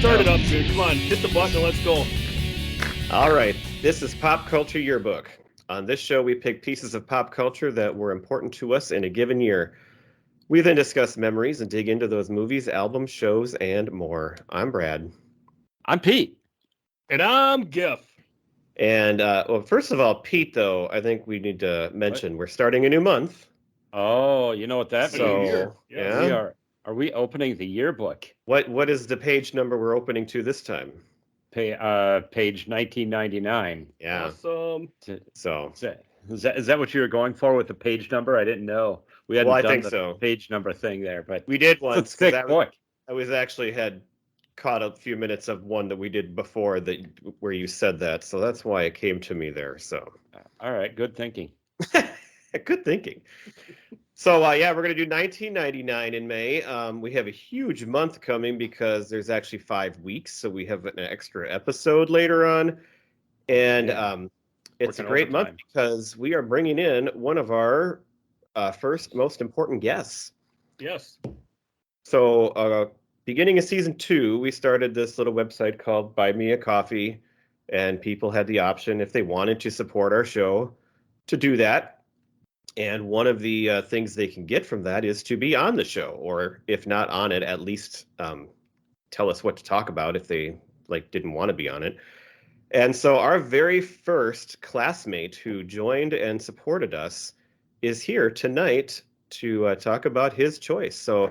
Start it up, dude. Come on, hit the button and let's go. All right, this is Pop Culture Yearbook. On this show, we pick pieces of pop culture that were important to us in a given year. We then discuss memories and dig into those movies, albums, shows, and more. I'm Brad. I'm Pete. And I'm Giff. And, well, first of all, Pete, though, I think we need to mention we're starting a new month. Oh, you know what that means? Yeah. Are we opening the yearbook? What is the page number we're opening to this time? Page 1999. Yeah. Awesome. So is that what you were going for with the page number? I didn't know. We hadn't done the page number thing there, but we did once. It's a thick book. I was actually had caught a few minutes of one that we did before that where you said that, so that's why it came to me there. So all right, good thinking. Good thinking. So we're going to do 1999 in May. We have a huge month coming because there's actually 5 weeks, so we have an extra episode later on, and it's a great month because we are bringing in one of our first most important guests. Yes. So beginning of season 2, we started this little website called Buy Me a Coffee, and people had the option if they wanted to support our show to do that. And one of the things they can get from that is to be on the show, or if not on it, at least tell us what to talk about if they didn't want to be on it. And so our very first classmate who joined and supported us is here tonight to talk about his choice. So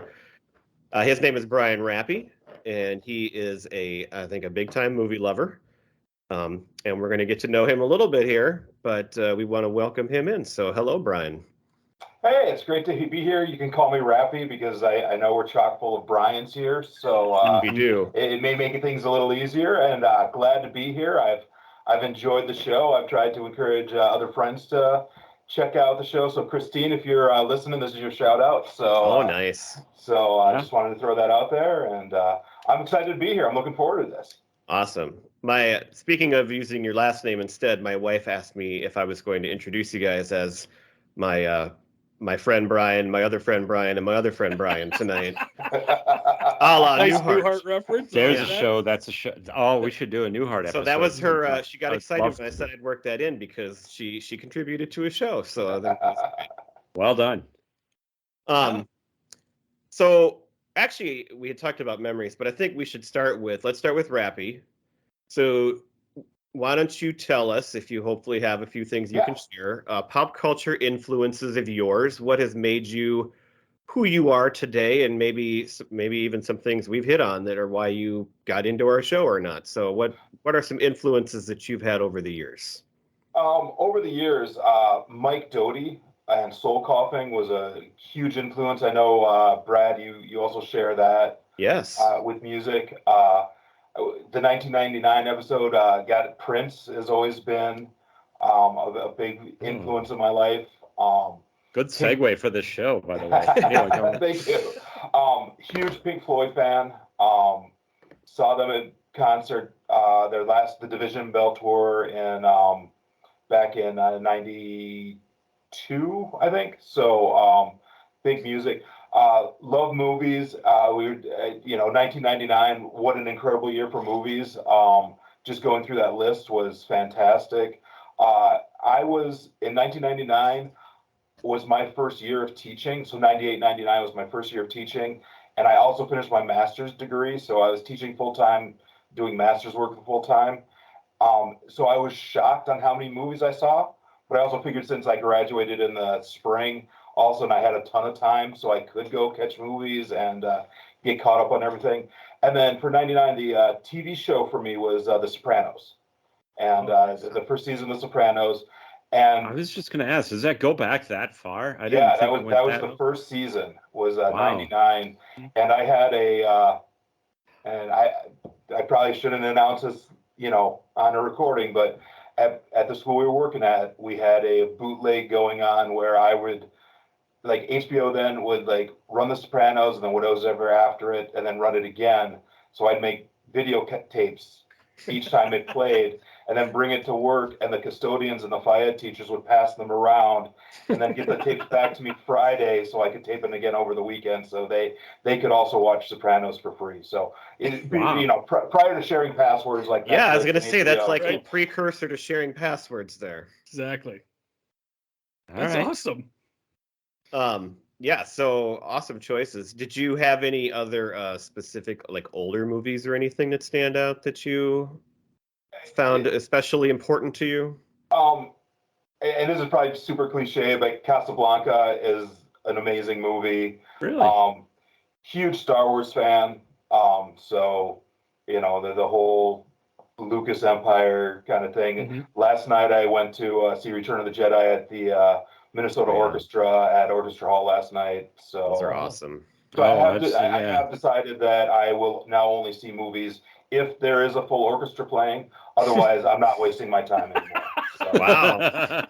his name is Brian Rappe, and he is I think a big time movie lover. And we're going to get to know him a little bit here, but we want to welcome him in. So hello, Brian. Hey, it's great to be here. You can call me Rappe because I know we're chock full of Brians here. So we do. It may make things a little easier, and glad to be here. I've enjoyed the show. I've tried to encourage other friends to check out the show. So Christine, if you're listening, this is your shout out. So nice. So I just wanted to throw that out there, and I'm excited to be here. I'm looking forward to this. Awesome. Speaking of using your last name instead, my wife asked me if I was going to introduce you guys as my friend Brian, my other friend Brian, and my other friend Brian tonight. Nice Newhart reference. There's a show. That's a show. Oh, we should do a Newhart episode. So that was her. She got excited when I said I'd work that in because she contributed to a show. So well done. So actually, we had talked about memories, but I think we should let's start with Rappe. So why don't you tell us, if you hopefully have a few things you can share, pop culture influences of yours, what has made you who you are today, and maybe even some things we've hit on that are why you got into our show or not. So what are some influences that you've had over the years? Over the years, Mike Doty and Soul Coughing was a huge influence. I know, Brad, you also share that. Yes. With music. The 1999 episode, Got Prince has always been a big influence in my life. Good segue for the show, by the way. Anyway, thank you. Huge Pink Floyd fan. Saw them at concert, the Division Bell tour back in 92, I think. So big music. Love movies. 1999, what an incredible year for movies. Just going through that list was fantastic. I was in 1999 was my first year of teaching. So 98, 99 was my first year of teaching. And I also finished my master's degree. So I was teaching full time, doing master's work for full time. So I was shocked on how many movies I saw. But I also figured since I graduated in the spring, all of a sudden I had a ton of time, so I could go catch movies and get caught up on everything. And then for 99, the TV show for me was The Sopranos. And the first season of The Sopranos. And I was just going to ask, does that go back that far? That was the first season, was 99. And I had and I probably shouldn't announce this, on a recording, but at the school we were working at, we had a bootleg going on where I would, HBO then would run The Sopranos and then whatever after it, and then run it again. So I'd make video tapes each time it played, and then bring it to work, and the custodians and the FIAD teachers would pass them around and then get the tapes back to me Friday so I could tape it again over the weekend so they could also watch Sopranos for free. So, prior to sharing passwords like that. Yeah, I was going to say, that's like a precursor to sharing passwords there. Exactly. That's awesome. Yeah, so awesome choices. Did you have any other specific, like, older movies or anything that stand out that you found especially important to you? And this is probably super cliche, but Casablanca is an amazing movie. Really? Huge Star Wars fan. So, the whole Lucas Empire kind of thing. Mm-hmm. Last night I went to see Return of the Jedi at the Minnesota Orchestra at Orchestra Hall last night. So those are awesome. So I have decided that I will now only see movies if there is a full orchestra playing. Otherwise, I'm not wasting my time anymore. So. Wow.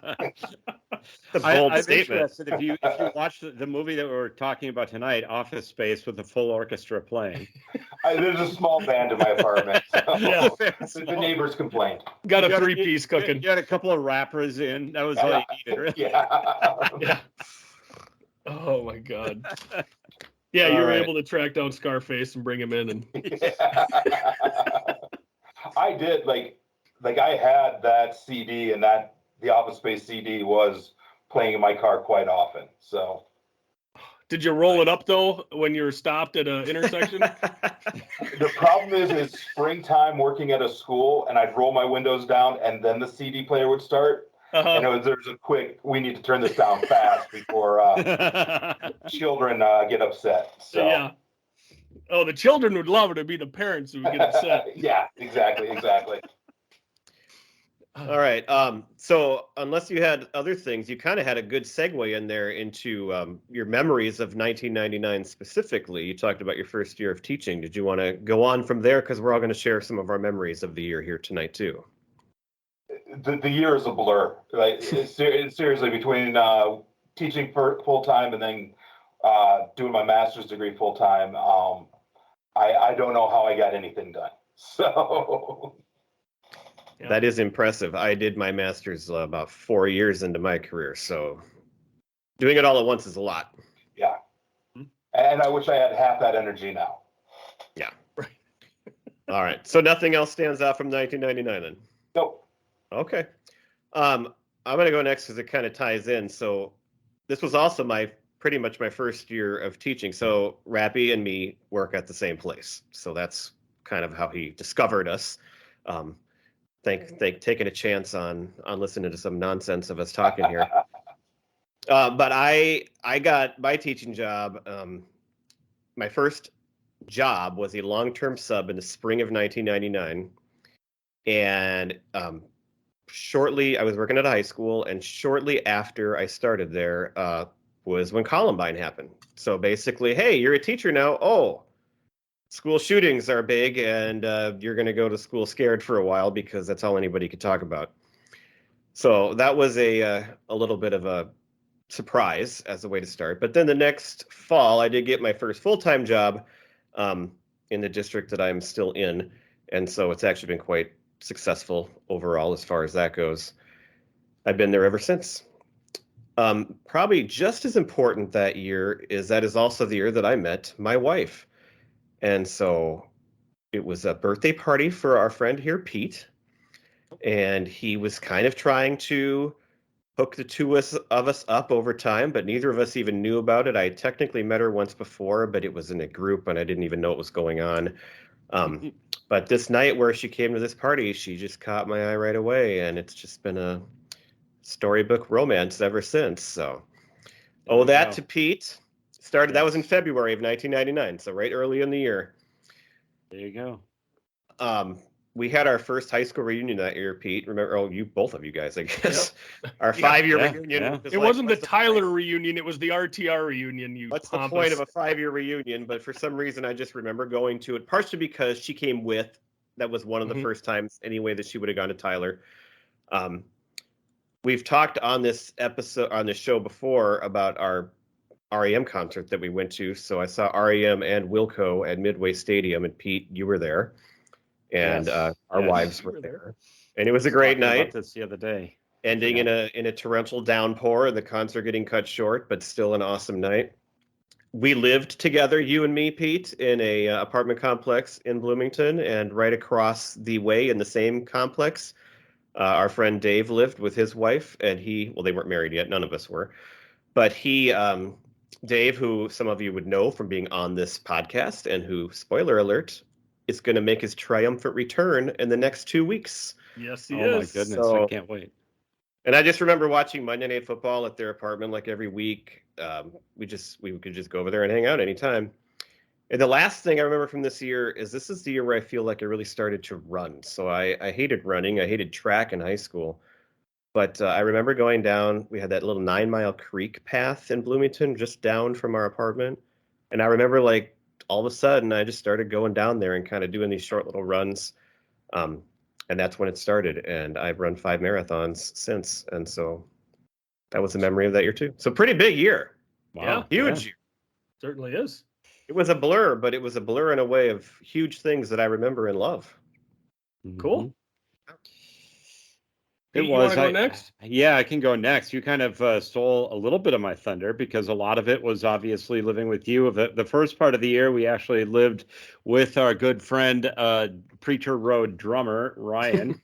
I'm interested if you watch the movie that we're talking about tonight, Office Space, with the full orchestra playing. There's a small band in my apartment. So the neighbors complained. Got a 3-piece cooking. You had a couple of rappers in. That was all you needed, really. Yeah. Oh my God. Yeah, you were able to track down Scarface and bring him in, and I did. Like I had that CD, and that the Office Space CD was playing in my car quite often. So, did you roll it up though when you were stopped at an intersection? The problem is it's springtime working at a school, and I'd roll my windows down, and then the CD player would start. And there's a quick, we need to turn this down fast before children get upset. So. Yeah. Oh, the children would love it. It'd be the parents who would get upset. Yeah, exactly. All right. So unless you had other things, you kind of had a good segue in there into your memories of 1999 specifically. You talked about your first year of teaching. Did you want to go on from there? Because we're all going to share some of our memories of the year here tonight, too. The year is a blur. Like seriously, between teaching full time and then doing my master's degree full time, I don't know how I got anything done. So that is impressive. I did my master's about 4 years into my career, so doing it all at once is a lot. Yeah, and I wish I had half that energy now. Yeah. All right. So nothing else stands out from 1999 then? Nope. Okay. I'm going to go next because it kind of ties in. So this was also pretty much my first year of teaching. So Rappe and me work at the same place. So that's kind of how he discovered us. Taking a chance on listening to some nonsense of us talking here. But I got my teaching job. My first job was a long-term sub in the spring of 1999. And shortly, I was working at a high school, and shortly after I started there was when Columbine happened. So basically, hey, you're a teacher now. Oh, school shootings are big, and you're going to go to school scared for a while because that's all anybody could talk about. So that was a little bit of a surprise as a way to start. But then the next fall, I did get my first full-time job in the district that I'm still in, and so it's actually been quite successful overall as far as that goes. I've been there ever since. Probably just as important that year is also the year that I met my wife. And so it was a birthday party for our friend here, Pete. And he was kind of trying to hook the two of us up over time, but neither of us even knew about it. I had technically met her once before, but it was in a group and I didn't even know what was going on. But this night where she came to this party, she just caught my eye right away, and it's just been a storybook romance ever since. So, to Pete. That was in February of 1999, so right early in the year. There you go. We had our first high school reunion that year, Pete. Remember? Both of you guys, I guess. Yep. Our 5-year reunion. Yeah. It wasn't the Tyler reunion. It was the RTR reunion. What's the point of a 5-year reunion? But for some reason, I just remember going to it, partially because she came with. That was one of the first times, anyway, that she would have gone to Tyler. We've talked on this show before about our REM concert that we went to. So I saw REM and Wilco at Midway Stadium, and Pete, you were there. and Yes. our wives were there. And it was a great night. About this the other day. Ending in a torrential downpour, the concert getting cut short, but still an awesome night. We lived together, you and me, Pete, in a apartment complex in Bloomington, and right across the way in the same complex, our friend Dave lived with his wife, and they weren't married yet, none of us were, but Dave, who some of you would know from being on this podcast, and who, spoiler alert, is going to make his triumphant return in the next 2 weeks. Yes, he is. Oh my goodness, I can't wait. And I just remember watching Monday Night Football at their apartment like every week. We could just go over there and hang out anytime. And the last thing I remember from this year is the year where I feel like I really started to run. So I hated running. I hated track in high school. But I remember going down. We had that little 9-mile creek path in Bloomington just down from our apartment. And I remember like all of a sudden I just started going down there and kind of doing these short little runs. And that's when it started. And I've run 5 marathons since. And so that was a memory of that year too. So pretty big year. Wow. Yeah, huge year. Certainly is. It was a blur, but it was a blur in a way of huge things that I remember and love. Cool. It You was. want to go next? Yeah, I can go next. You kind of stole a little bit of my thunder because a lot of it was obviously living with you. The first part of the year, we actually lived with our good friend, Preacher Road drummer, Ryan.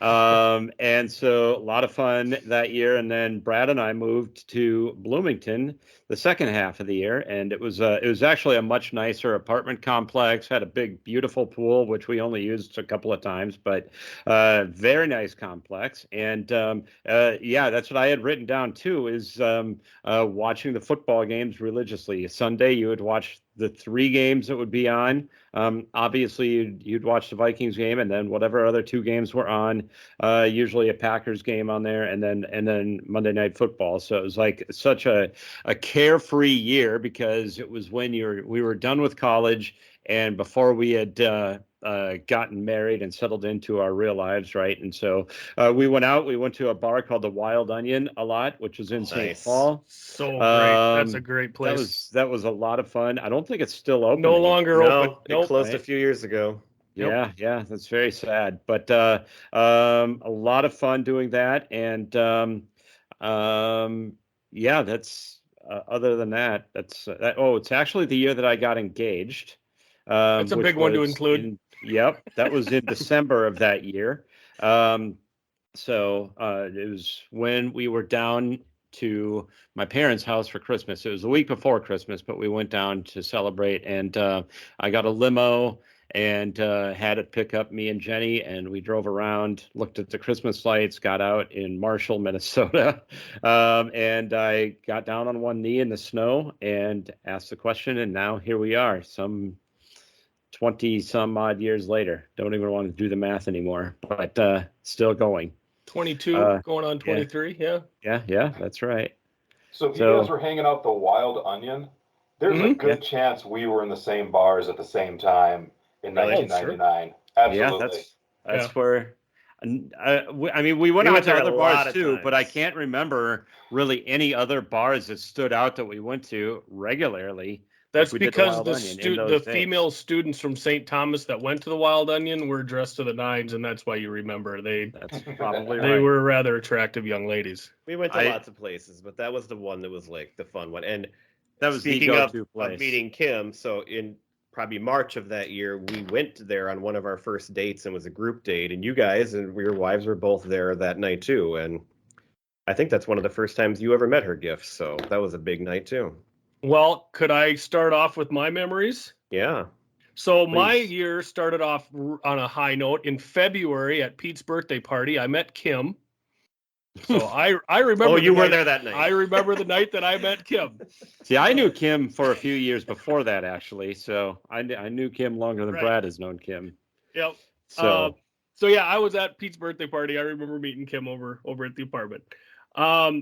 And so a lot of fun that year. And then Brad and I moved to Bloomington the second half of the year. And it was actually a much nicer apartment complex, had a big, beautiful pool, which we only used a couple of times, but very nice complex. And that's what I had written down too, is watching the football games religiously. Sunday, you would watch the 3 games that would be on. Obviously, you'd watch the Vikings game, and then whatever other 2 games were on. Usually a Packers game on there, and then Monday Night Football. So it was like such a carefree year because it was when we were done with college and before we had gotten married and settled into our real lives, right? And so we went to a bar called the Wild Onion a lot, which was in St. Paul. So great. That's a great place. That was a lot of fun. I don't think it's still open. No longer open. It closed a few years ago. Yeah, that's very sad. But a lot of fun doing that. And that's other than that, that's it's actually the year that I got engaged. That's a big one to include. That was in December of that year. So it was when we were down to my parents' house for Christmas. It was the week before Christmas, but we went down to celebrate, and I got a limo and had it pick up me and Jenny, and we drove around, looked at the Christmas lights, got out in Marshall, Minnesota, and I got down on one knee in the snow and asked the question, and now here we are, some 20 some odd years later. Don't even want to do the math anymore, but still going. 22 going on 23. Yeah, that's right. So if you guys were hanging out the Wild Onion, there's a good chance we were in the same bars at the same time in 1999. Sure. Absolutely. That's where I mean, we went out to other bars too, but I can't remember really any other bars that stood out that we went to regularly. That's because the female students from St. Thomas that went to the Wild Onion were dressed to the nines, and that's why you remember. That's probably right. They were rather attractive young ladies. We went to lots of places, but that was the one that was like the fun one. And that was speaking of meeting Kim, so in probably March of that year, we went there on one of our first dates, and it was a group date, and you guys and your wives were both there that night too. And I think that's one of the first times you ever met her gifts, so that was a big night too. Well, could I start off with my memories? Yeah. So my year started off on a high note. In February at Pete's birthday party, I met Kim. So I remember. Oh, you were there that night. I remember the night that I met Kim. See, I knew Kim for a few years before that, actually. So I knew Kim longer than Brad has known Kim. Yep. So yeah, I was at Pete's birthday party. I remember meeting Kim over at the apartment.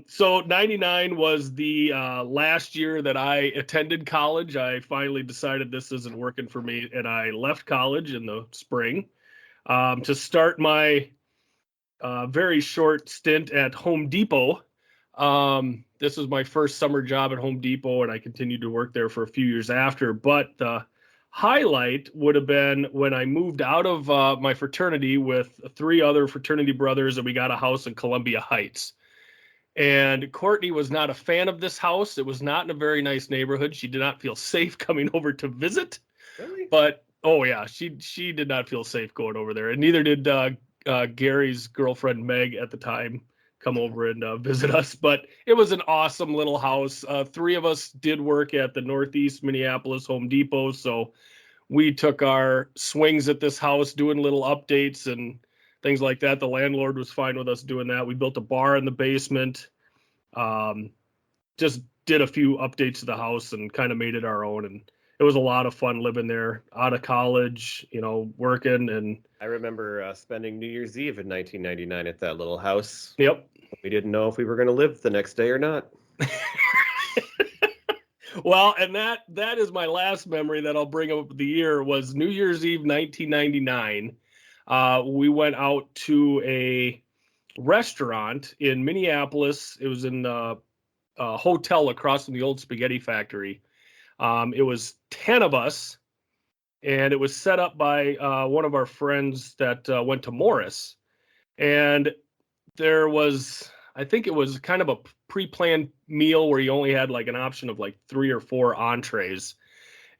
So 99 was the last year that I attended college. I finally decided this isn't working for me, and I left college in the spring to start my very short stint at Home Depot. This was my first summer job at Home Depot, and I continued to work there for a few years after. But the highlight would have been when I moved out of my fraternity with 3 other fraternity brothers, and we got a house in Columbia Heights. And Courtney was not a fan of this house. It was not in a very nice neighborhood. She did not feel safe coming over to visit. Really? But oh yeah, she did not feel safe going over there, and neither did Gary's girlfriend Meg at the time come over and visit us. But it was an awesome little house. 3 of us did work at the Northeast Minneapolis Home Depot, so we took our swings at this house doing little updates and things like that. The landlord was fine with us doing that. We built a bar in the basement. Just did a few updates to the house and kind of made it our own. And it was a lot of fun living there, out of college, working. And I remember spending New Year's Eve in 1999 at that little house. Yep. We didn't know if we were going to live the next day or not. Well, and that is my last memory that I'll bring up the year was New Year's Eve 1999. We went out to a restaurant in Minneapolis. It was in a hotel across from the old spaghetti factory. It was 10 of us, and it was set up by one of our friends that went to Morris. And there was, I think it was kind of a pre-planned meal where you only had like an option of like 3 or 4 entrees.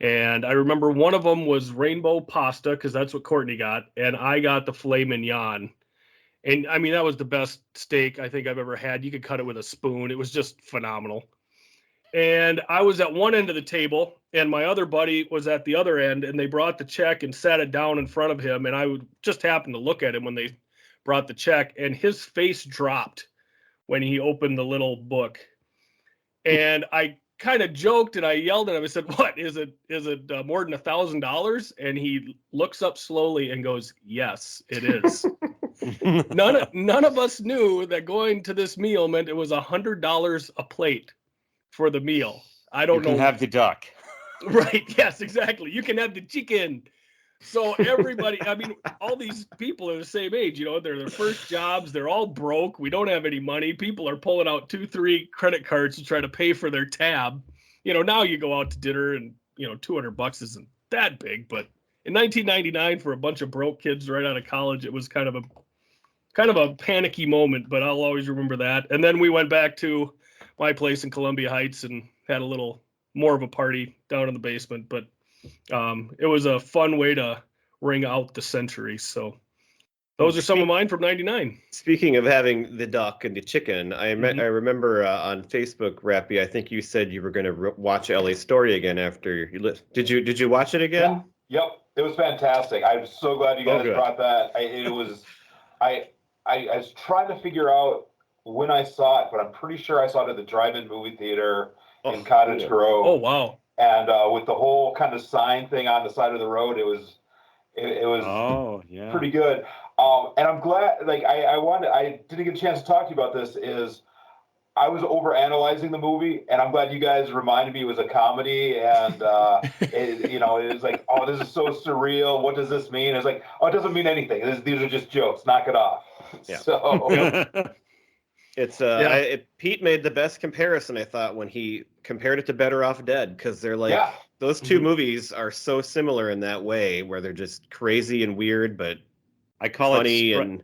And I remember one of them was rainbow pasta, because that's what Courtney got, and I got the filet mignon. And I mean, that was the best steak I think I've ever had. You could cut it with a spoon. It was just phenomenal. And I was at one end of the table, and my other buddy was at the other end, and they brought the check and sat it down in front of him. And I would just happen to look at him when they brought the check, and his face dropped when he opened the little book. And I kind of joked and I yelled at him. I said, "What is it? Is it more than $1,000?" And he looks up slowly and goes, "Yes, it is." None of us knew that going to this meal meant it was $100 a plate for the meal. I don't know. You can have the duck. Right. Yes, exactly. You can have the chicken. So everybody, I mean, all these people are the same age, they're their first jobs. They're all broke. We don't have any money. People are pulling out 2-3 credit cards to try to pay for their tab. Now you go out to dinner and, $200 isn't that big, but in 1999 for a bunch of broke kids right out of college, it was kind of a panicky moment, but I'll always remember that. And then we went back to my place in Columbia Heights and had a little more of a party down in the basement, but it was a fun way to ring out the century. So those are some of mine from 99. Speaking of having the duck and the chicken, I remember on Facebook, Rappe, I think you said you were going to watch LA Story again after you lived. Did you watch it again? Yeah. Yep. It was fantastic. I'm so glad you guys brought that. I was trying to figure out when I saw it, but I'm pretty sure I saw it at the drive-in movie theater in Cottage Grove. Oh, wow. And with the whole kind of sign thing on the side of the road, it was pretty good. And I'm glad, I didn't get a chance to talk to you about this, is I was overanalyzing the movie, and I'm glad you guys reminded me it was a comedy, and it was like, oh, this is so surreal. What does this mean? It's like, oh, it doesn't mean anything. These are just jokes. Knock it off. Yeah. So it's Pete made the best comparison, I thought, when he compared it to Better Off Dead, because they're like, those two movies are so similar in that way, where they're just crazy and weird, but I call funny it and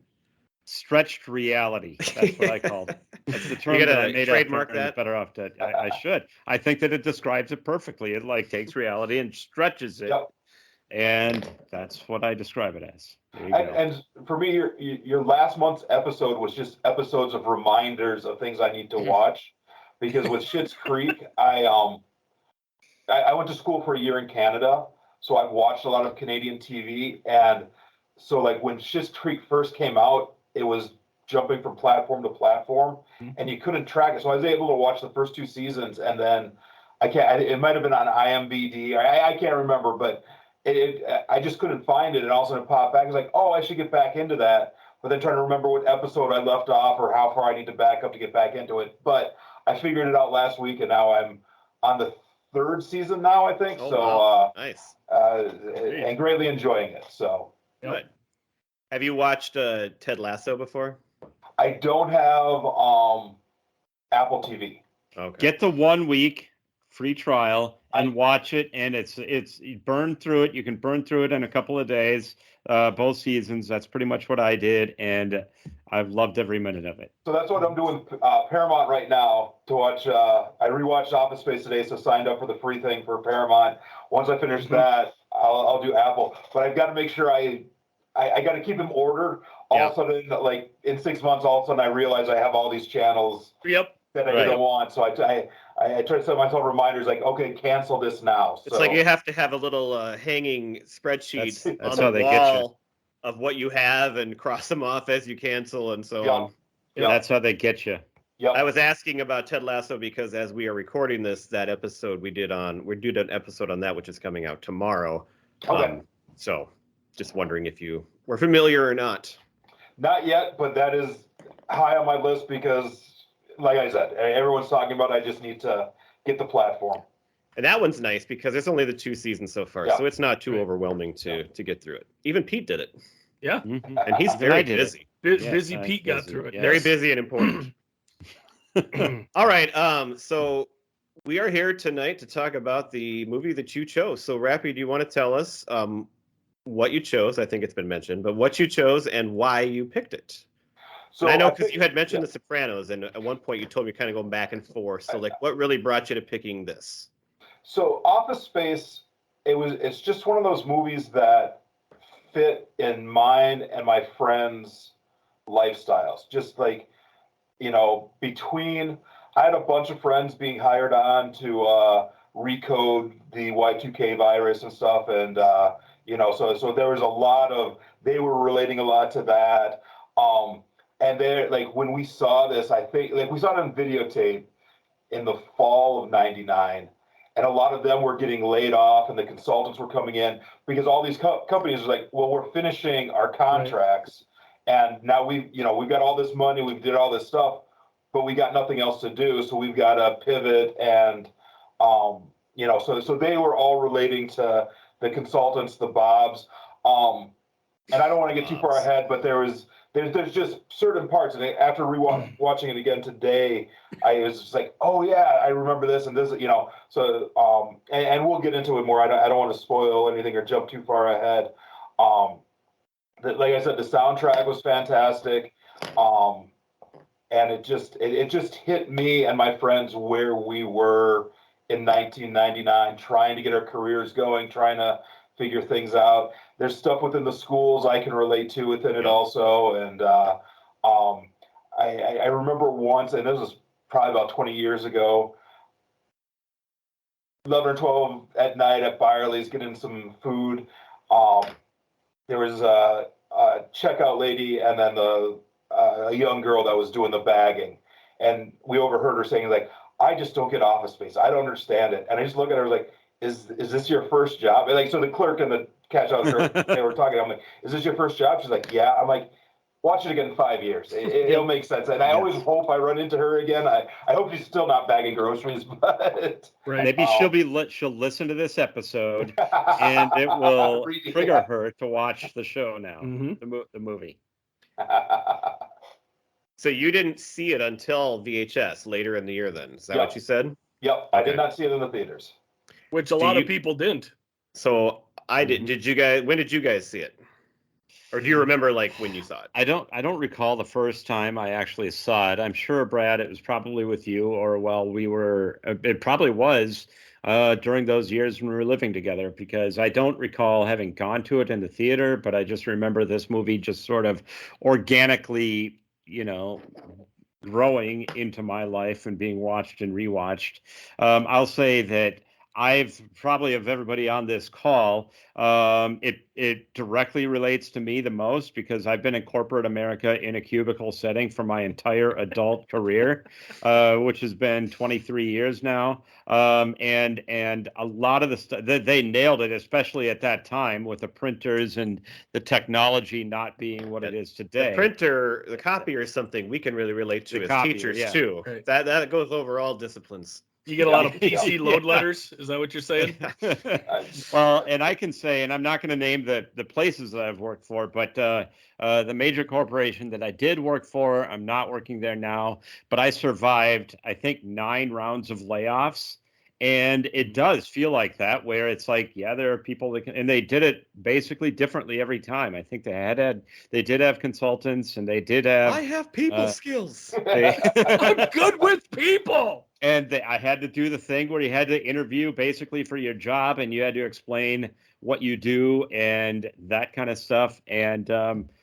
stretched reality. That's what I call it. That's the term you that I gotta made trademark after that. Better Off Dead. I should. I think that it describes it perfectly. It takes reality and stretches it. Yep. And that's what I describe it as. And for me, your last month's episode was just episodes of reminders of things I need to watch. Because with Schitt's Creek, I went to school for a year in Canada, so I've watched a lot of Canadian TV. And so, when Schitt's Creek first came out, it was jumping from platform to platform, and you couldn't track it. So I was able to watch the first 2 seasons, and then it might have been on IMDb. I can't remember, but I just couldn't find it, and all of a sudden it popped back. I was like, oh, I should get back into that. But then trying to remember what episode I left off or how far I need to back up to get back into it. But I figured it out last week, and now I'm on the 3rd season now, I think. Wow. Nice. And greatly enjoying it. So good. Have you watched Ted Lasso before? I don't have Apple TV. Okay. Get the 1 week free trial and watch it. And it's you burn through it. You can burn through it in a couple of days, both seasons. That's pretty much what I did. And I've loved every minute of it. So that's what I'm doing Paramount right now to watch. I rewatched Office Space today, so signed up for the free thing for Paramount. Once I finish that, I'll do Apple. But I've got to make sure I got to keep them ordered. All of a sudden, like in 6 months, all of a sudden I realize I have all these channels that I don't want. So I try to set myself reminders like, okay, cancel this now. So, it's like you have to have a little hanging spreadsheet that's on the wall of what you have and cross them off as you cancel and so on. Yeah, that's how they get you. Yep. I was asking about Ted Lasso because as we are recording this, that episode we did an episode on that, which is coming out tomorrow. Okay. So just wondering if you were familiar or not. Not yet, but that is high on my list because, like I said, everyone's talking about it. I just need to get the platform. And that one's nice because it's only the 2 seasons so far, so it's not too overwhelming to get through it. Even Pete did it. Yeah. Mm-hmm. And he's very busy. Busy Pete got through it. Yes. Very busy and important. All right. So we are here tonight to talk about the movie that you chose. So Rappe, do you want to tell us what you chose? I think it's been mentioned, but what you chose and why you picked it. So and I know because you had mentioned The Sopranos, and at one point you told me kind of going back and forth. So like, what really brought you to picking this? So Office Space, it's just one of those movies that fit in mine and my friends' lifestyles. Just like, I had a bunch of friends being hired on to recode the Y2K virus and stuff, and so there was they were relating a lot to that. And they're like, when we saw this, I think like we saw it on videotape in the fall of '99. And a lot of them were getting laid off, and the consultants were coming in because all these companies are like, well, we're finishing our contracts, and now we've got all this money, we've did all this stuff, but we got nothing else to do, so we've got to pivot, and so they were all relating to the consultants, the Bobs, and I don't want to get too far ahead, but there's just certain parts, and after watching it again today, I was just like, oh yeah, I remember this and this, So and we'll get into it more. I don't want to spoil anything or jump too far ahead. Like I said, the soundtrack was fantastic, and it just hit me and my friends where we were in 1999, trying to get our careers going, trying to figure things out. There's stuff within the schools I can relate to within it also. And I remember once, and this was probably about 20 years ago, 11 or 12 at night at Byerly's getting some food. There was a checkout lady and then a young girl that was doing the bagging. And we overheard her saying, like, I just don't get Office Space. I don't understand it. And I just look at her like, is this your first job? And like, so the clerk and the cash out girl, they were talking. I'm like, is this your first job? She's like, yeah. I'm like, watch it again in 5 years. It'll make sense. And I always hope I run into her again. I hope she's still not bagging groceries, but maybe she'll listen to this episode and it will trigger her to watch the show now, the movie. So you didn't see it until VHS later in the year then? Is that what you said? Yep. I did not see it in the theaters. Which a lot of people didn't. So I did. Did you guys? When did you guys see it? Or do you remember like when you saw it? I don't recall the first time I actually saw it. I'm sure, Brad, it was probably with you, or it probably was during those years when we were living together, because I don't recall having gone to it in the theater, but I just remember this movie just sort of organically, growing into my life and being watched and rewatched. I'll say that I've probably of everybody on this call, it directly relates to me the most because I've been in corporate America in a cubicle setting for my entire adult career, which has been 23 years now. And a lot of the stuff they nailed it, especially at that time with the printers and the technology not being what it is today. The copier is something we can really relate to as teachers too. Right. That goes over all disciplines. You get a lot of PC load letters. Is that what you're saying? Well, and I can say, and I'm not going to name the places that I've worked for, but the major corporation that I did work for, I'm not working there now, but I survived, I think, 9 rounds of layoffs. And it does feel like that, where it's like, yeah, there are people that can, and they did it basically differently every time. I think they did have consultants, and they did have. I have people skills. I'm good with people. And I had to do the thing where you had to interview basically for your job, and you had to explain what you do and that kind of stuff. And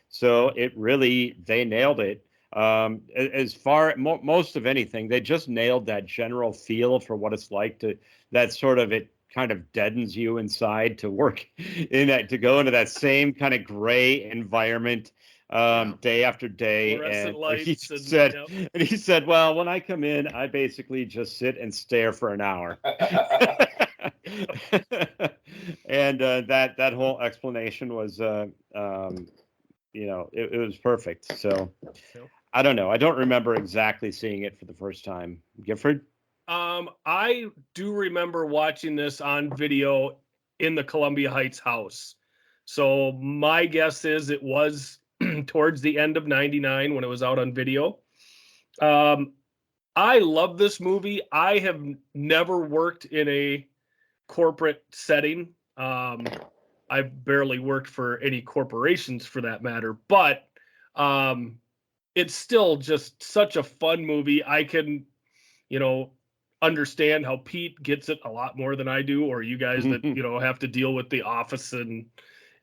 so they nailed it. As far most of anything, they just nailed that general feel for what it's like that sort of, it kind of deadens you inside to work in that, to go into that same kind of gray environment day after day. And he said, well, when I come in, I basically just sit and stare for an hour. And that whole explanation was it was perfect. So I don't know. I don't remember exactly seeing it for the first time. Gifford? I do remember watching this on video in the Columbia Heights house. So my guess is it was towards the end of 99 when it was out on video. I love this movie. I have never worked in a corporate setting. I've barely worked for any corporations for that matter, but it's still just such a fun movie. I can, understand how Pete gets it a lot more than I do, or you guys that, have to deal with The Office and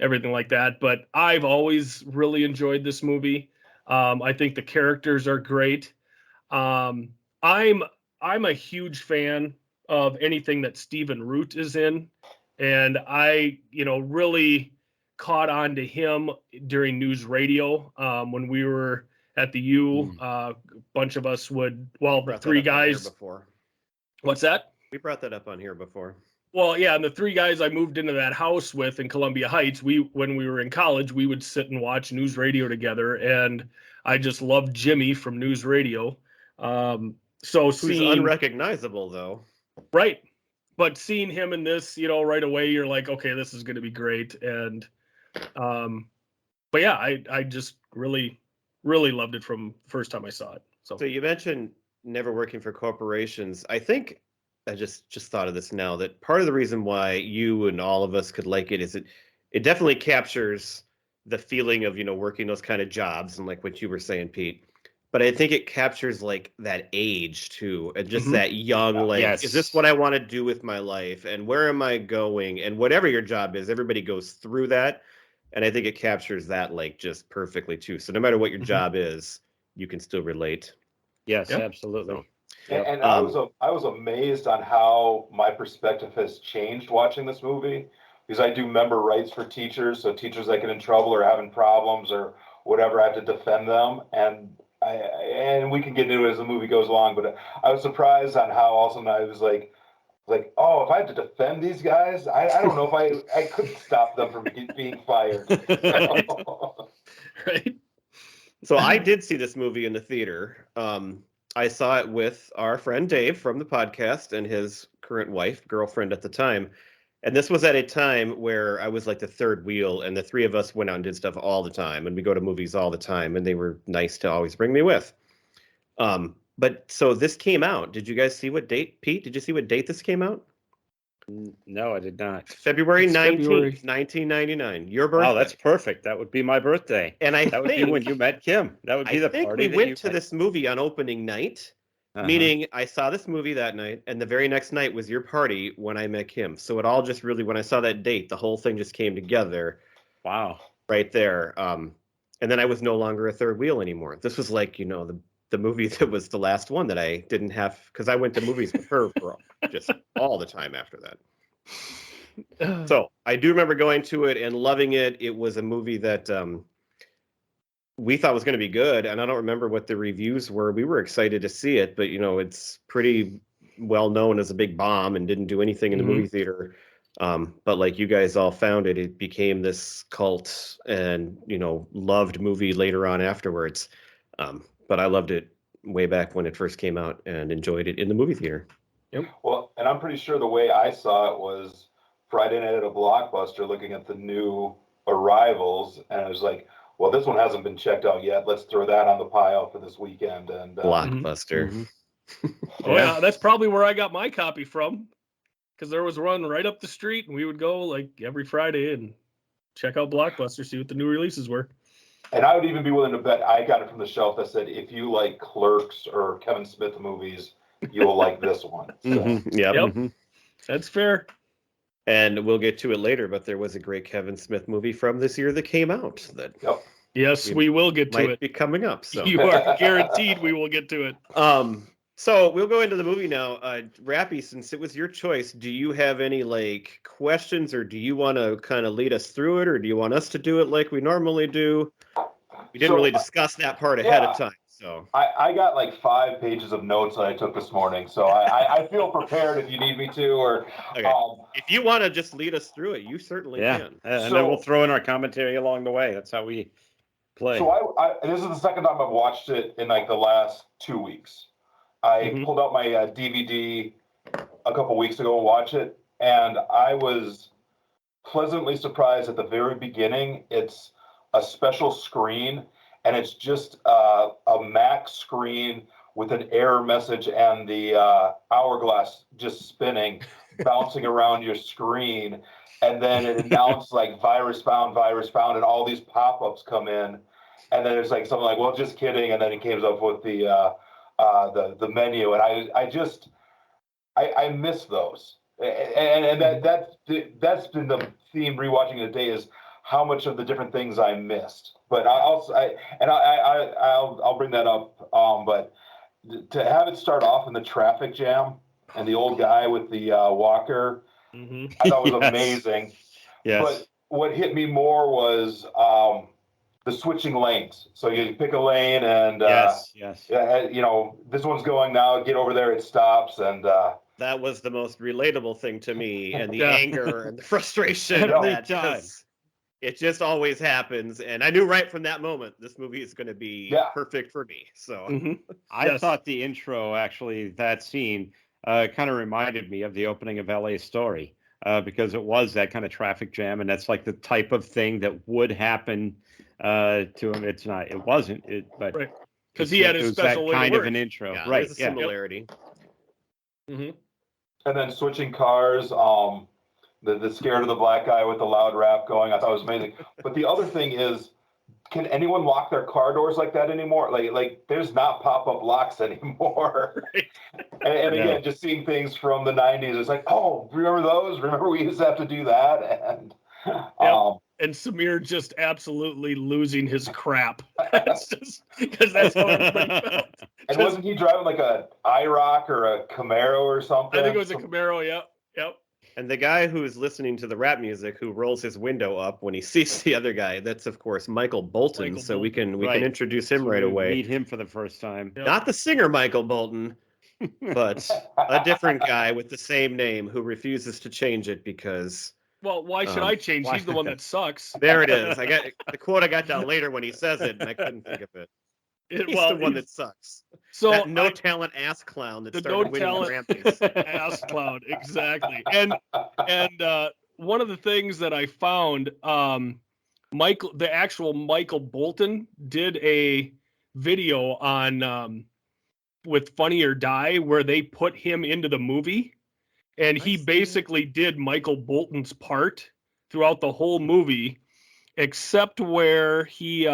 everything like that. But I've always really enjoyed this movie. I think the characters are great. I'm a huge fan of anything that Stephen Root is in. And I, really caught on to him during news radio when we were at the U. A bunch of us the three guys. Before. What's that? We brought that up on here before. Well, yeah, and the three guys I moved into that house with in Columbia Heights, when we were in college, we would sit and watch news radio together, and I just loved Jimmy from news radio. Who's unrecognizable though. Right. But seeing him in this, right away, you're like, okay, this is going to be great. And, but yeah, I just really, really loved it from the first time I saw it. So you mentioned never working for corporations. I think I just thought of this now, that part of the reason why you and all of us could like it is it definitely captures the feeling of, working those kind of jobs, and like what you were saying, Pete. But I think it captures like that age too, and just that young, yes. Is this what I want to do with my life? And where am I going? And whatever your job is, everybody goes through that. And I think it captures that like just perfectly too. So no matter what your job is, you can still relate. Yes, absolutely. And I was amazed on how my perspective has changed watching this movie, because I do member rights for teachers. So teachers that get in trouble or having problems or whatever, I have to defend them. And we can get into it as the movie goes along, but I was surprised on how also I was like, oh, if I had to defend these guys, I don't know if I couldn't stop them from being fired. Right. So I did see this movie in the theater. I saw it with our friend Dave from the podcast and his current girlfriend at the time. And this was at a time where I was like the third wheel, and the three of us went out and did stuff all the time, and we go to movies all the time, and they were nice to always bring me with. But so this came out. Did you guys see what date, Pete? Did you see what date this came out? No, I did not. February 19th, 1999. Your birthday. Oh, that's perfect. That would be my birthday. And that would be when you met Kim. That would be the party. We went to this movie on opening night. Meaning I saw this movie that night, and the very next night was your party when I met Kim. So it all just really, when I saw that date, the whole thing just came together. Wow. Right there. And then I was no longer a third wheel anymore. This was like, the movie that was the last one that I didn't have, because I went to movies with her for just all the time after that. So I do remember going to it and loving it. It was a movie that we thought was going to be good, and I don't remember what the reviews were. We were excited to see it, but it's pretty well known as a big bomb and didn't do anything in the movie theater. But like you guys all found it, it became this cult and loved movie later on afterwards. But I loved it way back when it first came out and enjoyed it in the movie theater. Yep. Well, and I'm pretty sure the way I saw it was Friday night at a Blockbuster, looking at the new arrivals, and I was like, well, this one hasn't been checked out yet. Let's throw that on the pile for this weekend. And Blockbuster. Oh yeah, that's probably where I got my copy from. because there was one right up the street, and we would go like every Friday and check out Blockbuster, see what the new releases were. And I would even be willing to bet I got it from the shelf that said, if you like Clerks or Kevin Smith movies, you'll like this one. So. Yep. Mm-hmm. That's fair. And we'll get to it later, but there was a great Kevin Smith movie from this year that came out that Yes, we will get to might it. be coming up. So You are guaranteed we will get to it. So we'll go into the movie now. Rappe, since it was your choice, do you have any like questions, or do you want to kind of lead us through it, or do you want us to do it like we normally do? We didn't really discuss that part ahead of time. So I got like 5 pages of notes that I took this morning, so I feel prepared if you need me to. Or okay. If you want to just lead us through it, you certainly can. And then we'll throw in our commentary along the way. That's how we play. So this is the second time I've watched it in like the last 2 weeks. I pulled out my DVD a couple weeks ago and watched it, and I was pleasantly surprised at the very beginning. It's a special screen, and it's just a Mac screen with an error message and the hourglass just spinning, bouncing around your screen. And then it announced like virus found, and all these pop-ups come in. And then it's like something like, well, just kidding. And then it comes up with the menu. And I miss those. And that's been the theme rewatching it today, is how much of the different things I missed. But I'll bring that up. But to have it start off in the traffic jam and the old guy with the walker, I thought was amazing. Yes. But what hit me more was the switching lanes. So you pick a lane, and this one's going now. Get over there, it stops, and that was the most relatable thing to me, and the anger and the frustration. Every time. It just always happens, and I knew right from that moment this movie is going to be perfect for me. So I thought the intro, actually, that scene, kind of reminded me of the opening of LA Story, because it was that kind of traffic jam, and that's like the type of thing that would happen to him. It's not. It wasn't. But because he had his special that kind of an intro, There's a similarity. And then switching cars. The scared of the black guy with the loud rap going, I thought was amazing. But the other thing is, can anyone lock their car doors like that anymore? Like there's not pop-up locks anymore. And again, just seeing things from the 90s, it's like, oh, remember those? Remember we used to have to do that? And and Samir just absolutely losing his crap. That's just because that's how everybody felt. And wasn't he driving like a IROC or a Camaro or something? I think it was a Camaro, Yep. And the guy who's listening to the rap music, who rolls his window up when he sees the other guy, that's of course Michael Bolton. We can introduce him right away. Meet him for the first time. Not the singer Michael Bolton, but a different guy with the same name who refuses to change it because. Well, why should I change? He's the one that sucks. There it is. I got the quote I got down later when he says it, and I couldn't think of it. He's the one that sucks. So that talent ass clown that started winning the Rampies. Ass clown, exactly. And one of the things that I found, the actual Michael Bolton did a video on with Funny or Die where they put him into the movie, and he basically did Michael Bolton's part throughout the whole movie, except where he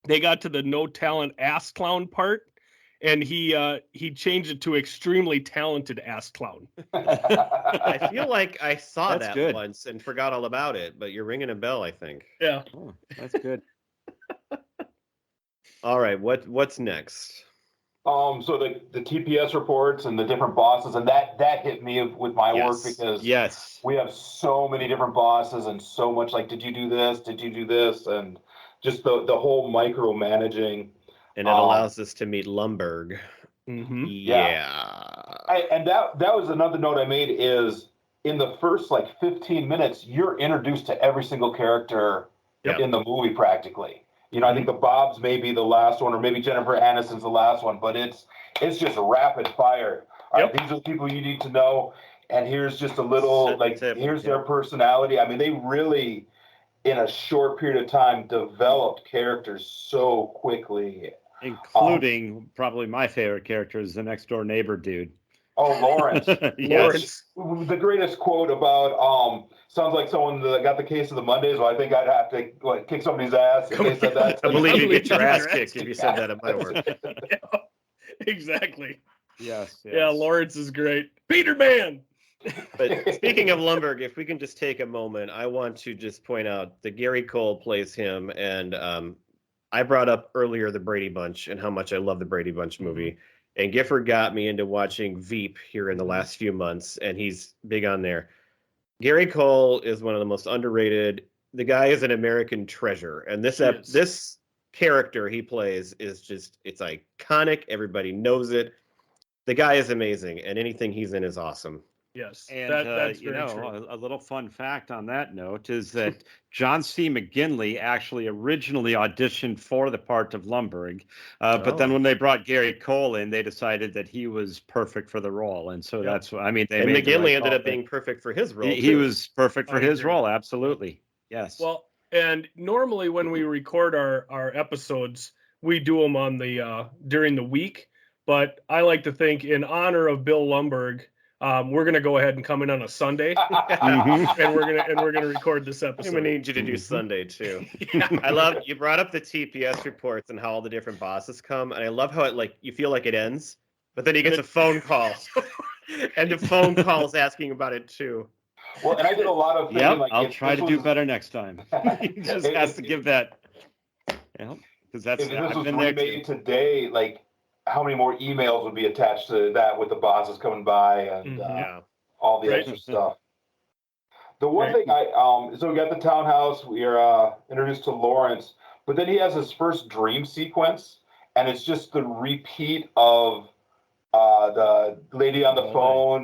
they got to the no talent ass clown part, and he changed it to extremely talented ass clown. I feel like I saw that once and forgot all about it, but you're ringing a bell, I think. Yeah. Oh, that's good. All right, what's next? So the TPS reports and the different bosses, and that hit me with my work, because we have so many different bosses and so much like, did you do this? Did you do this? And just the whole micromanaging. And it allows us to meet Lumberg. Mm-hmm. And that was another note I made, is in the first like 15 minutes, you're introduced to every single character in the movie practically. You know, I think the Bobs may be the last one, or maybe Jennifer Aniston's the last one, but it's just rapid fire. All right, these are the people you need to know, and here's just a little, here's their personality. I mean, they really, in a short period of time, developed characters so quickly. Including probably my favorite character is the next door neighbor dude. Oh, Lawrence. Lawrence. The greatest quote about sounds like someone that got the case of the Mondays. Well, I think I'd have to kick somebody's ass if they said that. I believe you get your ass kicked kicked if you said that at my work. Yeah, exactly. Yes. Yeah, Lawrence is great. Peter Man. But speaking of Lumbergh, if we can just take a moment, I want to just point out that Gary Cole plays him, and I brought up earlier the Brady Bunch and how much I love the Brady Bunch movie. And Gifford got me into watching Veep here in the last few months, and he's big on there. Gary Cole is one of the most underrated. The guy is an American treasure, and this character he plays is it's iconic. Everybody knows it. The guy is amazing, and anything he's in is awesome. Yes, And that's very true. a little fun fact on that note is that John C. McGinley actually originally auditioned for the part of Lumbergh, but then when they brought Gary Cole in, they decided that he was perfect for the role, and so that's what I mean. And McGinley ended up being perfect for his role. He was perfect for his role, absolutely. Yes. Well, and normally when we record our episodes, we do them on the during the week, but I like to think in honor of Bill Lumbergh. We're gonna go ahead and come in on a Sunday, and we're gonna record this episode. I'm gonna need you to do Sunday too. I love you brought up the TPS reports and how all the different bosses come, and I love how it you feel like it ends, but then he gets a phone call, and the phone call is asking about it too. Well, and I did a lot of thinking, I'll try to do better next time. He just has to give that. Because that's if this was remade today, how many more emails would be attached to that with the bosses coming by and all the extra stuff. The one thing so we got the townhouse, we are introduced to Lawrence, but then he has his first dream sequence, and it's just the repeat of the lady on the phone,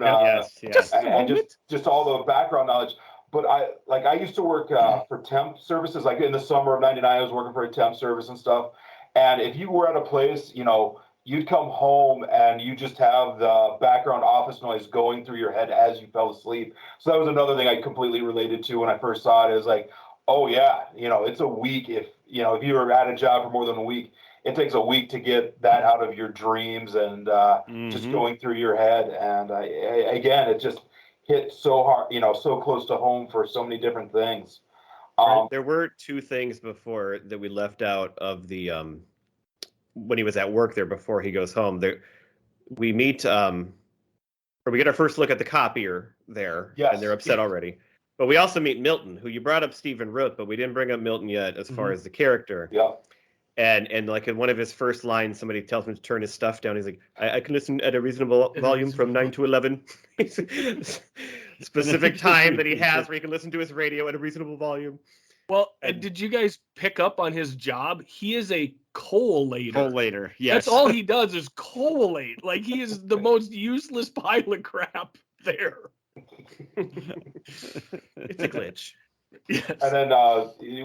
just all the background knowledge. But I used to work for temp services, in the summer of '99, I was working for a temp service and stuff. And if you were at a place, you'd come home and you just have the background office noise going through your head as you fell asleep. So that was another thing I completely related to when I first saw it. Is oh yeah, it's a week. If you were at a job for more than a week, it takes a week to get that out of your dreams and just going through your head. And again, it just hit so hard, so close to home for so many different things. There were two things before that we left out of the when he was at work there before he goes home. There, we meet or we get our first look at the copier there, and they're upset already. But we also meet Milton, who you brought up Stephen Root, but we didn't bring up Milton yet as far as the character. Yeah. And in one of his first lines, somebody tells him to turn his stuff down. He's like, I can listen at a reasonable volume from 9 to 11. Specific time that he has where he can listen to his radio at a reasonable volume. Well, did you guys pick up on his job? He is a collator. Collator, yes. That's all he does is collate. He is the most useless pile of crap there. It's a glitch. Yes. And then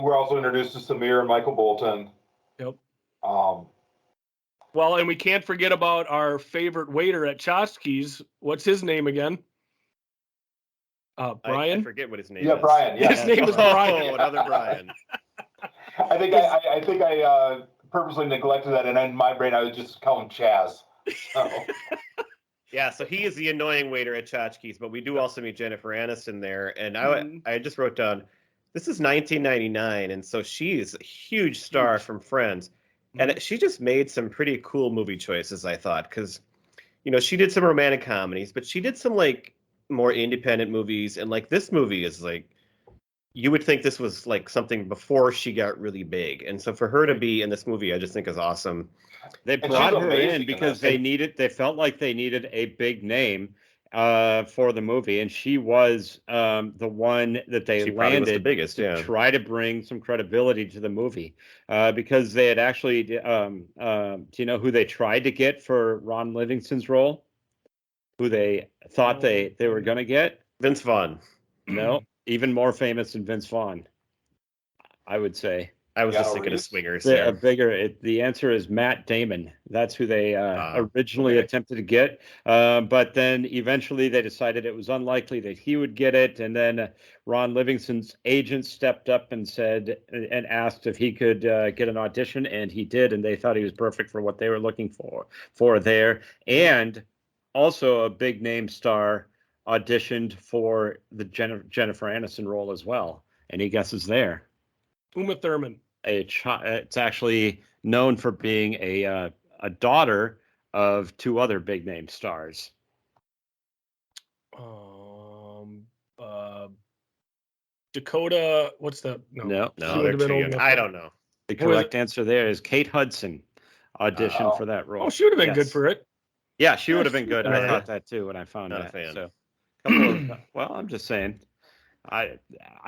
we're also introduced to Samir and Michael Bolton. Yep. Well, and we can't forget about our favorite waiter at Chotchkie's. What's his name again? Brian? I forget what his name is. Yeah, Brian. Yeah. His name is Brian. Another Brian. I think I purposely neglected that, and in my brain I would just call him Chaz. So. Yeah, so he is the annoying waiter at Chotchkie's, but we do also meet Jennifer Aniston there. And I just wrote down, this is 1999, and so she is a huge star from Friends. And she just made some pretty cool movie choices, I thought, because, she did some romantic comedies, but she did some, more independent movies. And, this movie is, you would think this was, something before she got really big. And so for her to be in this movie, I just think is awesome. They brought her in because they felt like they needed a big name for the movie, and she was the one that they landed was the biggest, to try to bring some credibility to the movie, because they had actually do you know who they tried to get for Ron Livingston's role? Who they thought they were going to get? Vince Vaughn. No, even more famous than Vince Vaughn, I would say. I was just thinking of Swingers. The answer is Matt Damon. That's who they originally attempted to get. But then eventually they decided it was unlikely that he would get it. And then Ron Livingston's agent stepped up and asked if he could get an audition. And he did. And they thought he was perfect for what they were looking for there. And also a big name star auditioned for the Jennifer Aniston role as well. Any guesses there? Uma Thurman. It's actually known for being a daughter of two other big name stars. Dakota, what's that? No, they're too young. I don't know. The correct answer there is Kate Hudson auditioned for that role. Oh, she would have been good for it. Yeah, she would have been good. I thought that too when I found Not that. a fan. So, well, I'm just saying. I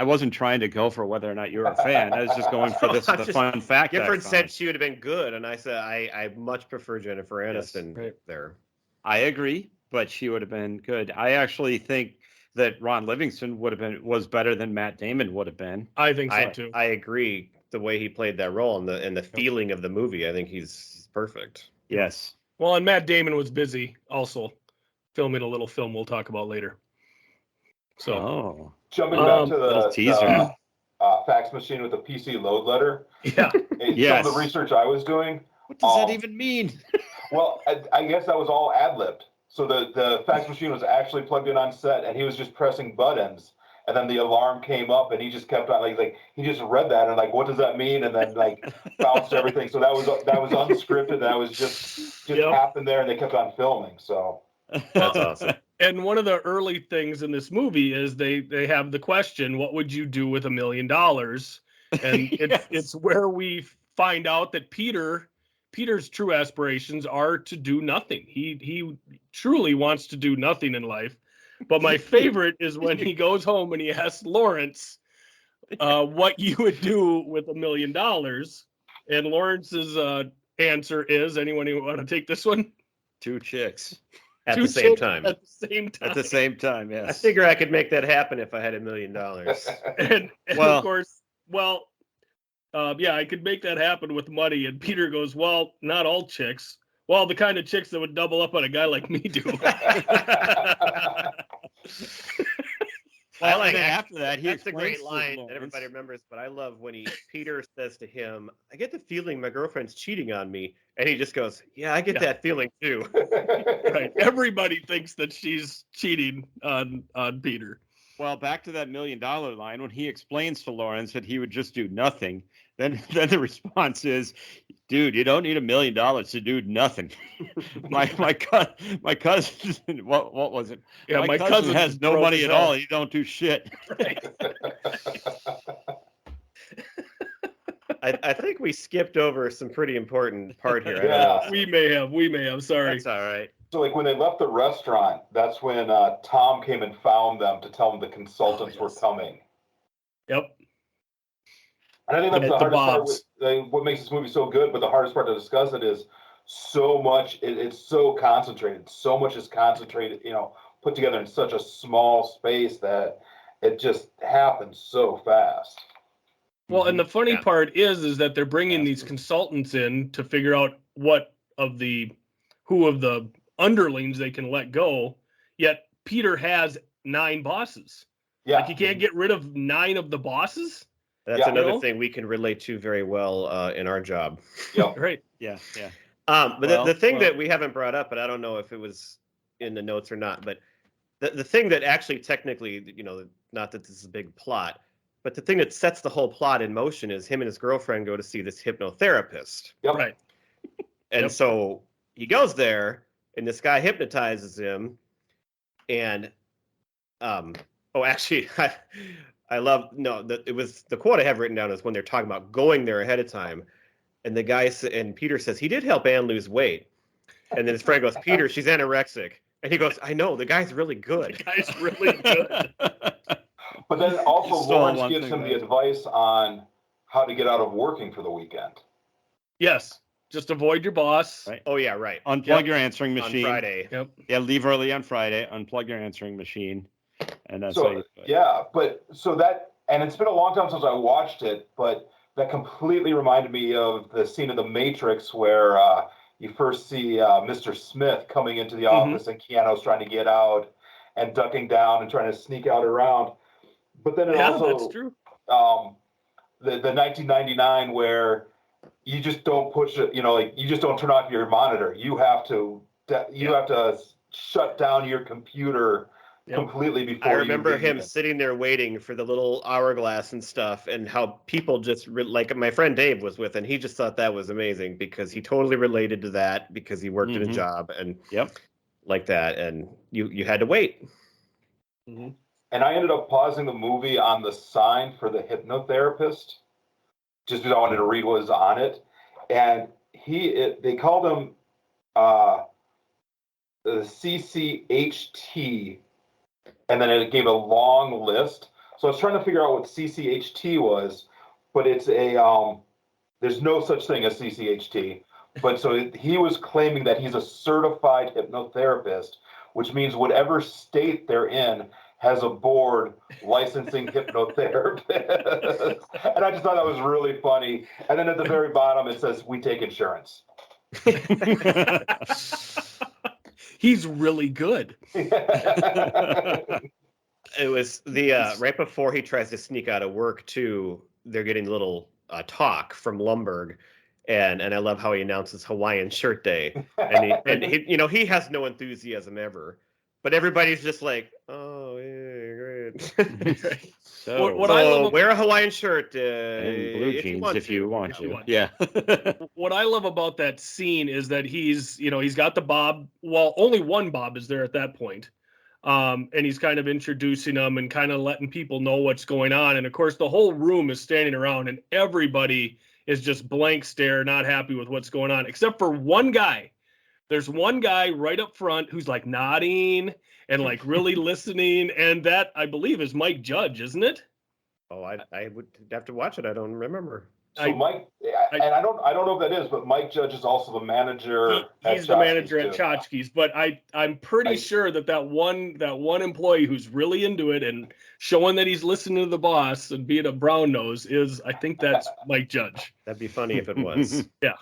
wasn't trying to go for whether or not you were a fan. I was just going for the fun fact. Gifford said she would have been good, and I said I much prefer Jennifer Aniston there. I agree, but she would have been good. I actually think that Ron Livingston was better than Matt Damon would have been. I think so too. I agree. The way he played that role and the feeling of the movie, I think he's perfect. Yes. Well, and Matt Damon was busy also filming a little film we'll talk about later. So, jumping back to little teaser. Fax machine with a PC load letter. Yeah. Yes. Some of the research I was doing. What does that even mean? Well, I guess that was all ad-libbed. So the fax machine was actually plugged in on set, and he was just pressing buttons. And then the alarm came up, and he just kept on like he just read that and like, what does that mean? And then like bounced everything. So that was unscripted. That was just happened there, and they kept on filming. So that's awesome. And one of the early things in this movie is they have the question, what would you do with $1 million? And it's where we find out that Peter's true aspirations are to do nothing. He truly wants to do nothing in life. But my favorite is when he goes home and he asks Lawrence what you would do with $1 million. And Lawrence's answer is, anyone who want to take this one? 2 chicks. At the same time. At the same time. At the same time, yes. I figure I could make that happen if I had $1 million. and of course, I could make that happen with money. And Peter goes, well, not all chicks. Well, the kind of chicks that would double up on a guy like me do. Well, after that, that's a great line that everybody remembers. But I love when Peter says to him, "I get the feeling my girlfriend's cheating on me," and he just goes, "Yeah, I get that feeling too." Right. Everybody thinks that she's cheating on Peter. Well, back to that $1 million line, when he explains to Lawrence that he would just do nothing, then the response is, "Dude, you don't need $1 million to do nothing." my cousin, what was it? Yeah, my cousin has no money at all. He don't do shit. Right. I think we skipped over some pretty important part here. Yeah. We may have. Sorry. That's all right. So, like, when they left the restaurant, that's when Tom came and found them to tell them the consultants were coming. Yep. And I think that's the hardest part. What makes this movie so good, but the hardest part to discuss it is so much. It's so concentrated. So much is concentrated, put together in such a small space that it just happens so fast. Well, and the funny part is that they're bringing these consultants in to figure out who of the underlings they can let go. Yet Peter has 9 bosses. Yeah, like, you can't get rid of 9 of the bosses. That's another thing we can relate to very well in our job. Yeah, right. Yeah. But the thing that we haven't brought up, but I don't know if it was in the notes or not, but the thing that actually technically, not that this is a big plot, but the thing that sets the whole plot in motion is him and his girlfriend go to see this hypnotherapist. Yep. Right. And so he goes there, and this guy hypnotizes him. And, actually, it was the quote I have written down is when they're talking about going there ahead of time. And the guy and Peter says, he did help Anne lose weight. And then his friend goes, Peter, she's anorexic. And he goes, I know, the guy's really good. The guy's really good. But then also Lawrence gives him the advice on how to get out of working for the weekend. Yes. Just avoid your boss. Right. Oh, yeah, right. Unplug your answering machine. On Friday. Yep. Yeah, leave early on Friday. Unplug your answering machine. And that's and it's been a long time since I watched it, but that completely reminded me of the scene of The Matrix where you first see Mr. Smith coming into the office and Keanu's trying to get out and ducking down and trying to sneak out around. But then that's true. The 1999 where you just don't push it, you just don't turn off your monitor. You have to shut down your computer completely before I remember him leave. sitting there waiting for the little hourglass and stuff, and how people just like my friend Dave was with, and he just thought that was amazing because he totally related to that because he worked in a job and like that, and you had to wait. And I ended up pausing the movie on the sign for the hypnotherapist just because I wanted to read what was on it, and they called him the CCHT. And then it gave a long list. So I was trying to figure out what CCHT was, but it's there's no such thing as CCHT. But so he was claiming that he's a certified hypnotherapist, which means whatever state they're in has a board licensing hypnotherapists. And I just thought that was really funny. And then at the very bottom, it says, "We take insurance." He's really good. It was the right before he tries to sneak out of work too. They're getting a little talk from Lumberg, and I love how he announces Hawaiian Shirt Day, and he has no enthusiasm ever, but everybody's just like, oh yeah, great. So what I love wear a Hawaiian shirt and blue jeans if you want to. Yeah. What I love about that scene is that he's got the Bob. Well, only one Bob is there at that point. And he's kind of introducing them and kind of letting people know what's going on. And of course, the whole room is standing around and everybody is just blank stare, not happy with what's going on, except for one guy. There's one guy right up front who's like nodding and like really listening. And that, I believe, is Mike Judge, isn't it? Oh, I would have to watch it. I don't remember. So Mike, and I don't know if that is, but Mike Judge is also the manager. He's the manager at Tchotchkes, but I'm pretty sure that one employee who's really into it and showing that he's listening to the boss and being a brown nose I think that's Mike Judge. That'd be funny if it was. Yeah.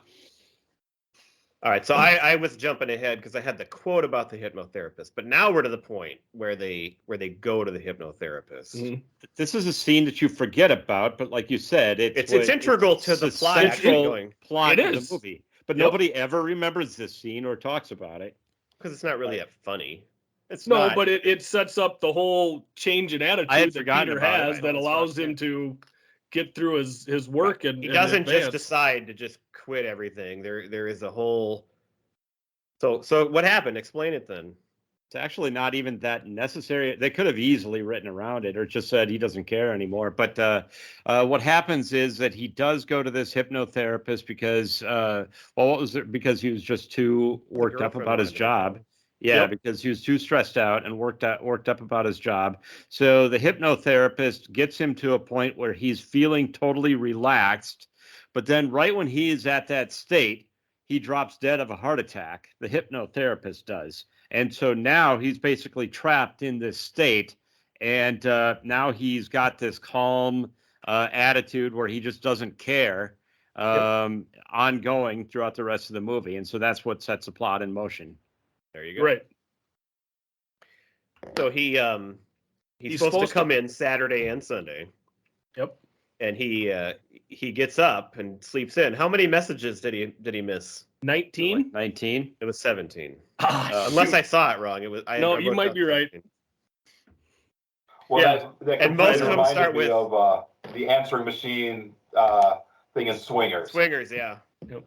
All right, so I was jumping ahead because I had the quote about the hypnotherapist, but now we're to the point where they go to the hypnotherapist. Mm-hmm. This is a scene that you forget about, but like you said, it's integral to the plot of the movie. But nobody ever remembers this scene or talks about it because it's not really that funny. But it sets up the whole change in attitude that Peter has that allows him to get through his work. And he doesn't just decide to just quit everything. There is a whole. So what happened? Explain it then. It's actually not even that necessary. They could have easily written around it or just said he doesn't care anymore. But what happens is that he does go to this hypnotherapist because, what was it? Because he was just too worked up about his job. Yeah, because he was too stressed out and worked up about his job. So the hypnotherapist gets him to a point where he's feeling totally relaxed. But then right when he is at that state, he drops dead of a heart attack. The hypnotherapist does. And so now he's basically trapped in this state. And now he's got this calm attitude where he just doesn't care ongoing throughout the rest of the movie. And so that's what sets the plot in motion. There you go. Right. So he's supposed to come in Saturday and Sunday. Yep. And he gets up and sleeps in. How many messages did he miss? 19? 19. It was 17. Unless I saw it wrong. It was. You might be right. Well, that and most of them start with of the answering machine thing in Swingers. Swingers, yeah. Yep.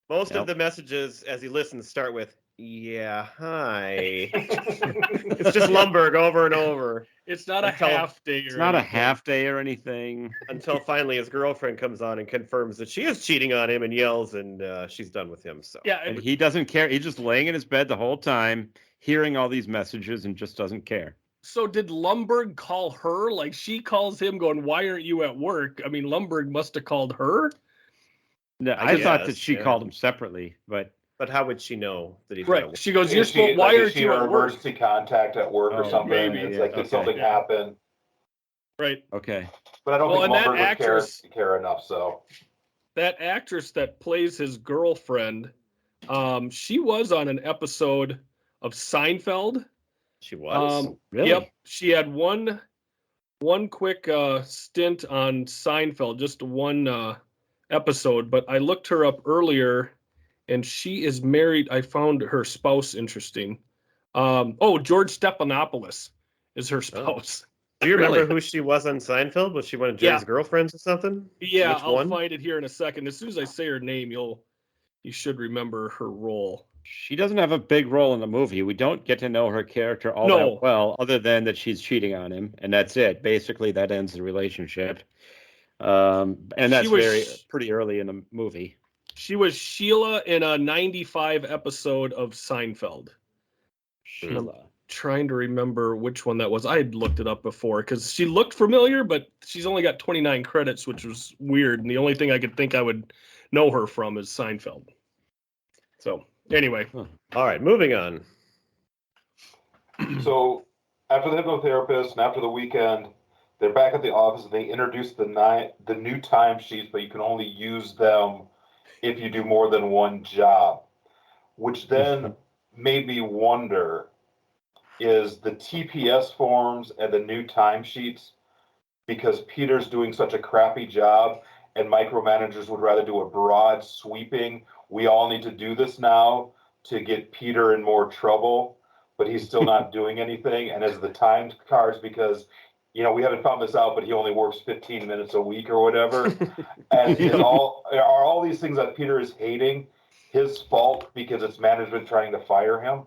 Most of the messages as he listens start with "Yeah, hi." It's just Lumberg over and over. It's not a half day. It's not a half day or anything. Until finally his girlfriend comes on and confirms that she is cheating on him and yells, and she's done with him. So and he doesn't care. He's just laying in his bed the whole time, hearing all these messages, and just doesn't care. So did Lumberg call her? Like she calls him, going, "Why aren't you at work?" I mean, Lumberg must have called her. No, I thought that she called him separately, but how would she know that he's right? She goes, "You're supposed. Why aren't you at work?" Emergency contact at work or something. Maybe it's like did something happen? Right. Okay. But I don't think Lumberg would care enough. So that actress that plays his girlfriend, she was on an episode of Seinfeld. She was. Really? Yep. She had one quick stint on Seinfeld, just one episode. But I looked her up earlier, and she is married. I found her spouse interesting. George Stephanopoulos is her spouse. Do you remember who she was on Seinfeld? Was she one of Jerry's girlfriends or something? Yeah, Which I'll one? find it here in a second. As soon as I say her name, you should remember her role. She doesn't have a big role in the movie. We don't get to know her character all that well, other than that she's cheating on him, and that's it. Basically, that ends the relationship. And that's pretty early in the movie. She was Sheila in a 95 episode of Seinfeld. Sheila. I'm trying to remember which one that was. I had looked it up before because she looked familiar, but she's only got 29 credits, which was weird. And the only thing I could think I would know her from is Seinfeld. So anyway. All right, moving on. So after the hypnotherapist and after the weekend, they're back at the office and they introduce the new timesheets, but you can only use them if you do more than one job, which then made me wonder, is the TPS forms and the new timesheets because Peter's doing such a crappy job and micromanagers would rather do a broad sweeping, we all need to do this now to get Peter in more trouble, but he's still not doing anything, and as the time cards, because we haven't found this out, but he only works 15 minutes a week or whatever. And are all these things that Peter is hating his fault because it's management trying to fire him?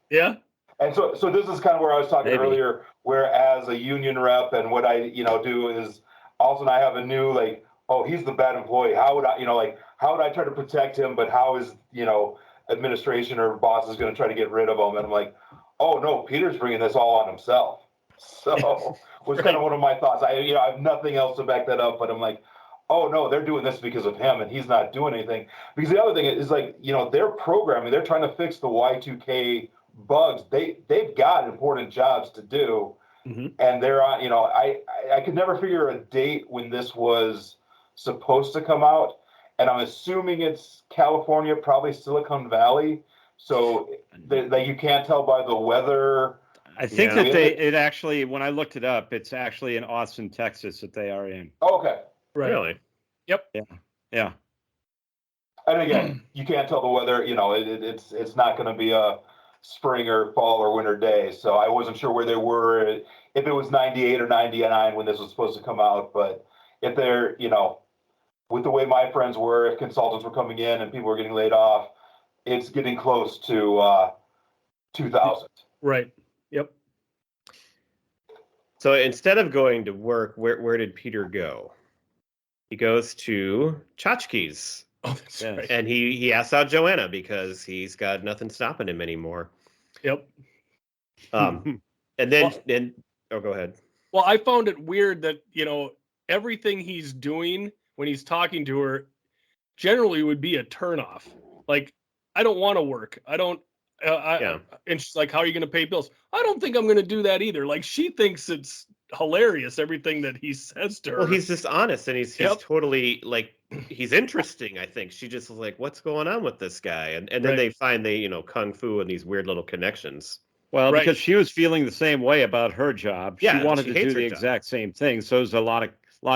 Yeah. And so this is kind of where I was talking earlier, where as a union rep and what I, do is all of a sudden I have a new, like, oh, he's the bad employee. How would I, how would I try to protect him? But how is, administration or boss is going to try to get rid of him? And I'm like, oh no, Peter's bringing this all on himself. So was kind of one of my thoughts. I have nothing else to back that up, but I'm like, oh no, they're doing this because of him and he's not doing anything. Because the other thing is like, they're programming, they're trying to fix the Y2K bugs. They've got important jobs to do. Mm-hmm. And they're on, I could never figure a date when this was supposed to come out. And I'm assuming it's California, probably Silicon Valley. So that you can't tell by the weather. I think that it actually, when I looked it up, it's actually in Austin, Texas that they are in. Oh, okay. Right. Really? Yep. Yeah. And again, you can't tell the weather, it's not going to be a spring or fall or winter day. So I wasn't sure where they were, if it was 98 or 99 when this was supposed to come out. But if they're, with the way my friends were, if consultants were coming in and people were getting laid off, it's getting close to 2000. Right. Yep. So instead of going to work, where did Peter go? He goes to Tchotchkes. Oh, that's right. And he asks out Joanna because he's got nothing stopping him anymore. Yep. And then go ahead. Well, I found it weird that, everything he's doing when he's talking to her generally would be a turnoff. Like, I don't want to work. I don't. And she's like, how are you going to pay bills? I don't think I'm going to do that either. Like, she thinks it's hilarious, everything that he says to her. Well, he's just honest, and he's totally, like, he's interesting, I think. She just was like, what's going on with this guy? And then they find kung fu and these weird little connections. Well, because she was feeling the same way about her job. Yeah, she wanted to do the exact same thing. So there's a lot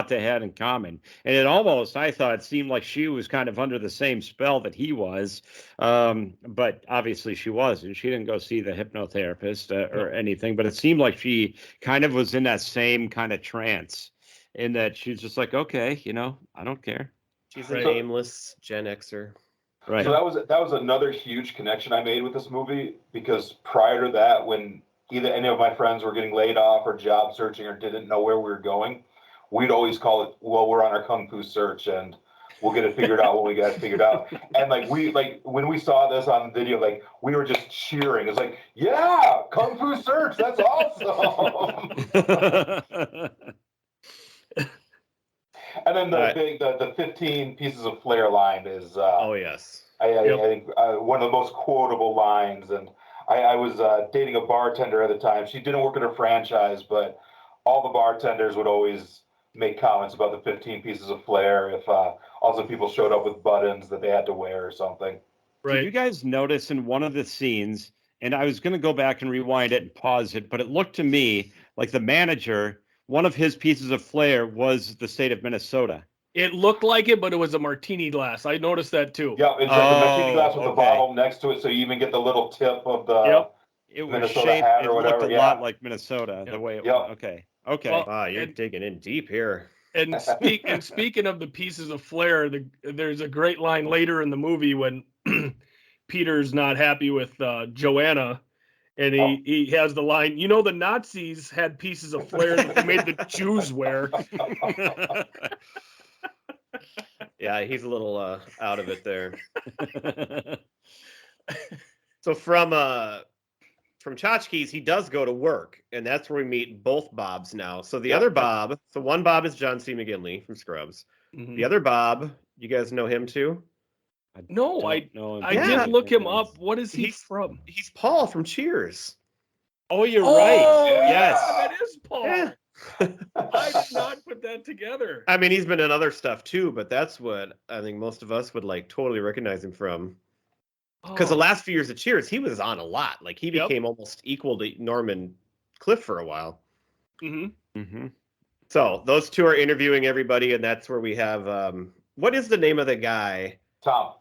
they had in common. And it almost, I thought, seemed like she was kind of under the same spell that he was. But obviously she wasn't. She didn't go see the hypnotherapist or anything. But it seemed like she kind of was in that same kind of trance, in that she's just like, okay, I don't care. She's an aimless Gen Xer. Right. So that was another huge connection I made with this movie, because prior to that, when either any of my friends were getting laid off or job searching or didn't know where we were going, we'd always call it, well, we're on our kung fu search and we'll get it figured out when we get it figured out. And when we saw this on video, we were just cheering. It's like, yeah, kung fu search, that's awesome. And then the 15 pieces of flair line is oh yes, I think one of the most quotable lines. And I was dating a bartender at the time. She didn't work at her franchise, but all the bartenders would always make comments about the 15 pieces of flair if also people showed up with buttons that they had to wear or something. Right. Did you guys notice in one of the scenes, and I was going to go back and rewind it and pause it, but it looked to me like the manager, one of his pieces of flair was the state of Minnesota. It looked like it, but it was a martini glass. I noticed that too. Yeah, it's like the martini glass with the bottle next to it, so you even get the little tip of the It was Minnesota shaped. hat It or looked whatever, a yeah. lot like Minnesota. Yep. The way it Yep. was. Okay. Okay. Well, Wow, you're and- digging in deep here. And speaking of the pieces of flair, there's a great line later in the movie when Peter's not happy with Joanna, and he has the line, you know, the Nazis had pieces of flair that they made the Jews wear. Yeah, he's a little out of it there. So from Tchotchkes, he does go to work, and that's where we meet both Bobs now. So the other Bob, so one Bob is John C. McGinley from Scrubs. Mhm. The other Bob, you guys know him too? No, I Yeah. did look him up. What is he from? He's Paul from Cheers. Oh, you're Oh, right. Yeah. Yes. that is Paul. Yeah. I did not put that together. I mean, he's been in other stuff too, but that's what I think most of us would like totally recognize him from. Because the last few years of Cheers, he was on a lot. Like he became almost equal to Norman Cliff for a while. Mm-hmm. Mm-hmm. So those two are interviewing everybody, and that's where we have what is the name of the guy? Tom.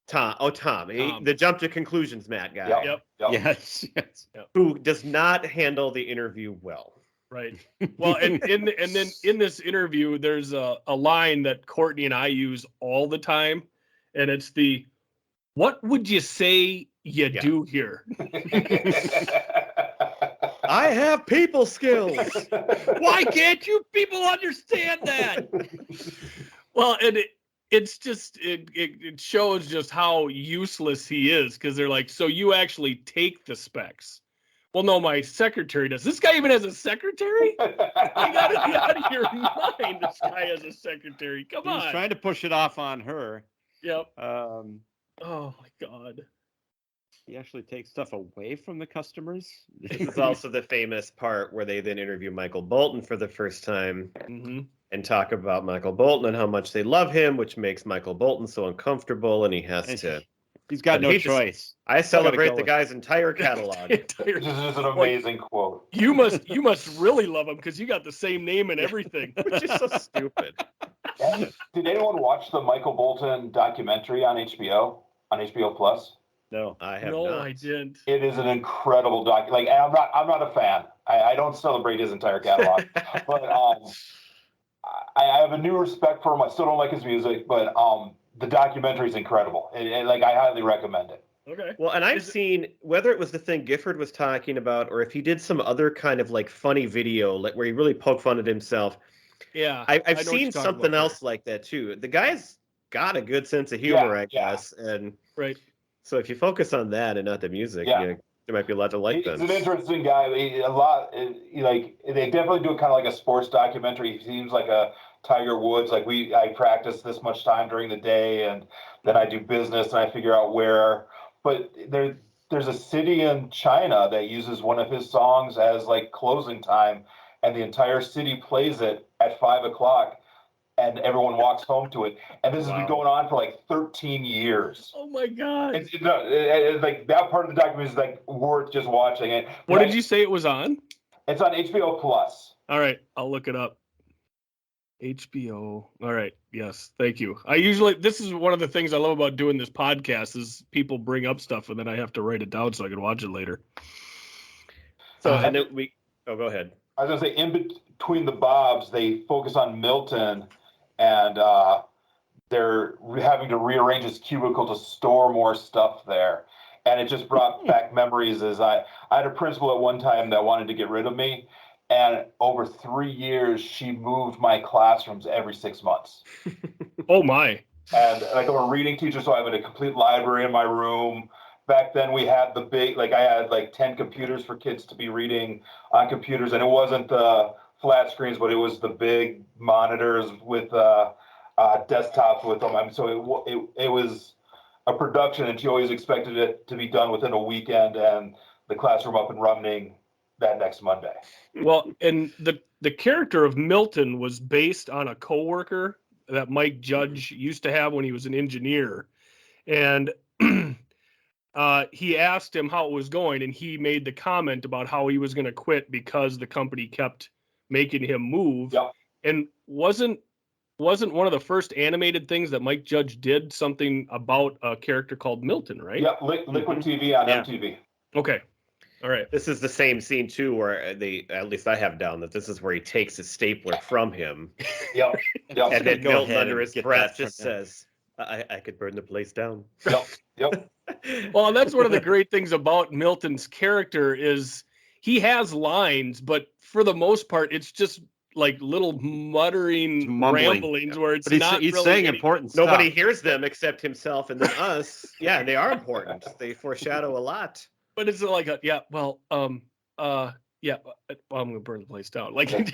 Tom. Oh, Tom. The jump to conclusions, Matt guy. Yep. Yes. Yes. Who does not handle the interview well. Right. Well, and then in this interview, there's a line that Courtney and I use all the time, and it's the, what would you say you do here? I have people skills. Why can't you people understand that? Well, and it's just it shows just how useless he is, because they're like, so you actually take the specs. Well, no, my secretary does. This guy even has a secretary? You gotta be out of your mind. This guy has a secretary. Come on. He's trying to push it off on her. Yep. Oh my God. He actually takes stuff away from the customers. It's also the famous part where they then interview Michael Bolton for the first time and talk about Michael Bolton and how much they love him, which makes Michael Bolton so uncomfortable, and he has to. He's got no choice. I celebrate the guy's entire catalog. This is an amazing quote. You must really love him because you got the same name and everything, which is so stupid. Did anyone watch the Michael Bolton documentary on HBO Plus? No, I have not. No, I didn't. It is an incredible doc. Like, I'm not a fan. I don't celebrate his entire catalog, but I have a new respect for him. I still don't like his music, but the documentary is incredible. Like, I highly recommend it. Okay. Well, and I've seen, whether it was the thing Gifford was talking about, or if he did some other kind of like funny video, like where he really poked fun at himself. Yeah, I've seen something else like that too. The guy's got a good sense of humor, I guess, and right. So if you focus on that and not the music, there might be a lot to like. He's an interesting guy. Like they definitely do kind of like a sports documentary. He seems like a Tiger Woods. Like I practice this much time during the day, and then I do business and I figure out where. But there's a city in China that uses one of his songs as like closing time, and the entire city plays it at 5:00. And everyone walks home to it. And this has been going on for like 13 years. Oh my God. It's like that part of the document is like worth just watching it. What did you say it was on? It's on HBO Plus. All right. I'll look it up. HBO. All right. Yes. Thank you. This is one of the things I love about doing this podcast is people bring up stuff and then I have to write it down so I can watch it later. So, and then go ahead. I was going to say, in between the Bobs, they focus on Milton. And they're having to rearrange his cubicle to store more stuff there. And it just brought back memories as I had a principal at one time that wanted to get rid of me. And over 3 years, she moved my classrooms every 6 months. Oh, my. And like I'm a reading teacher, so I have a complete library in my room. Back then we had I had like 10 computers for kids to be reading on computers. And it wasn't the flat screens, but it was the big monitors with desktops with them. So it was a production, and she always expected it to be done within a weekend and the classroom up and running that next Monday. Well, and the character of Milton was based on a coworker that Mike Judge used to have when he was an engineer, and he asked him how it was going, and he made the comment about how he was going to quit because the company kept making him move. Yep. And wasn't one of the first animated things that Mike Judge did something about a character called Milton, right? Yep, Liquid TV on MTV. Okay. All right. This is the same scene too, where at least I have down that this is where he takes his stapler from him. Yep. Yep. And then Go Milton ahead under and his get breath that just from him. says, I could burn the place down. Yep. Yep. Well, and that's one of the great things about Milton's character is he has lines, but for the most part, it's just like little muttering ramblings where it's But not he's really saying any- important stuff. Nobody hears them except himself and then us. Yeah, and they are important. They foreshadow a lot. But it's like I'm gonna burn the place down. Like he just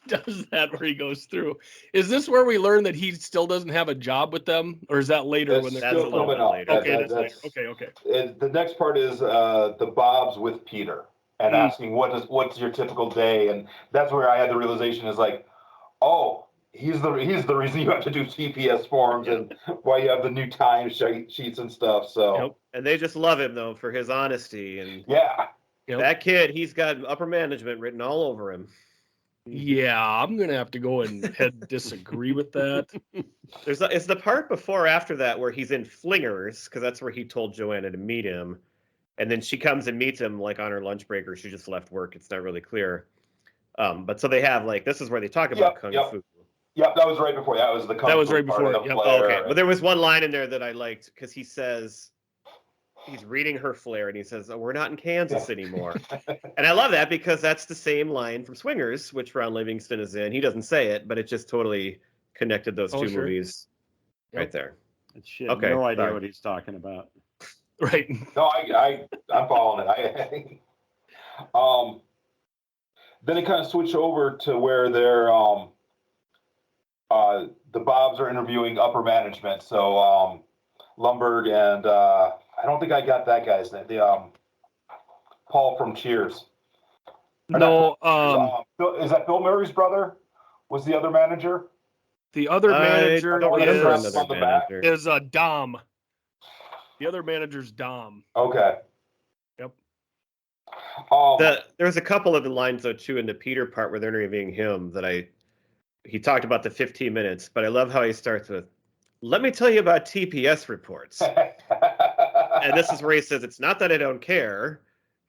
does that where he goes through. Is this where we learn that he still doesn't have a job with them, or is that later That's when they're still a little coming bit up. later. Okay, That- that's that's later. Okay. The next part is the Bobs with Peter and asking what's your typical day, and that's where I had the realization is like, oh, he's the reason you have to do TPS forms and why you have the new time sheets and stuff. So Yep. And they just love him, though, for his honesty. And yeah, Yep. that kid, he's got upper management written all over him. Yeah, I'm gonna have to go and disagree with that. It's the part before or after that where he's in Flingers, because that's where he told Joanna to meet him. And then she comes and meets him like on her lunch break, or she just left work. It's not really clear. But so they have like, this is where they talk about Kung Fu. Yep, that was right before. That was the Kung That was Fu right part before of it, the yep. flare. Okay, but there was one line in there that I liked because he says, he's reading her flare and he says, oh, we're not in Kansas anymore. And I love that because that's the same line from Swingers, which Ron Livingston is in. He doesn't say it, but it just totally connected those two movies right there. She had Okay, no idea sorry. what he's talking about. Right. No, I'm following it. Then it kind of switched over to where they're the Bobs are interviewing upper management. So Lumberg and I don't think I got that guy's name. The Paul from Cheers. No, is that Bill Murray's brother? Was the other manager? the other manager don't remember another on the back. manager. is Dom. The other manager's Dom. Okay. Yep. There's a couple of the lines though too in the Peter part where they're interviewing him that he talked about the 15 minutes, but I love how he starts with, "Let me tell you about TPS reports," and this is where he says, "It's not that I don't care,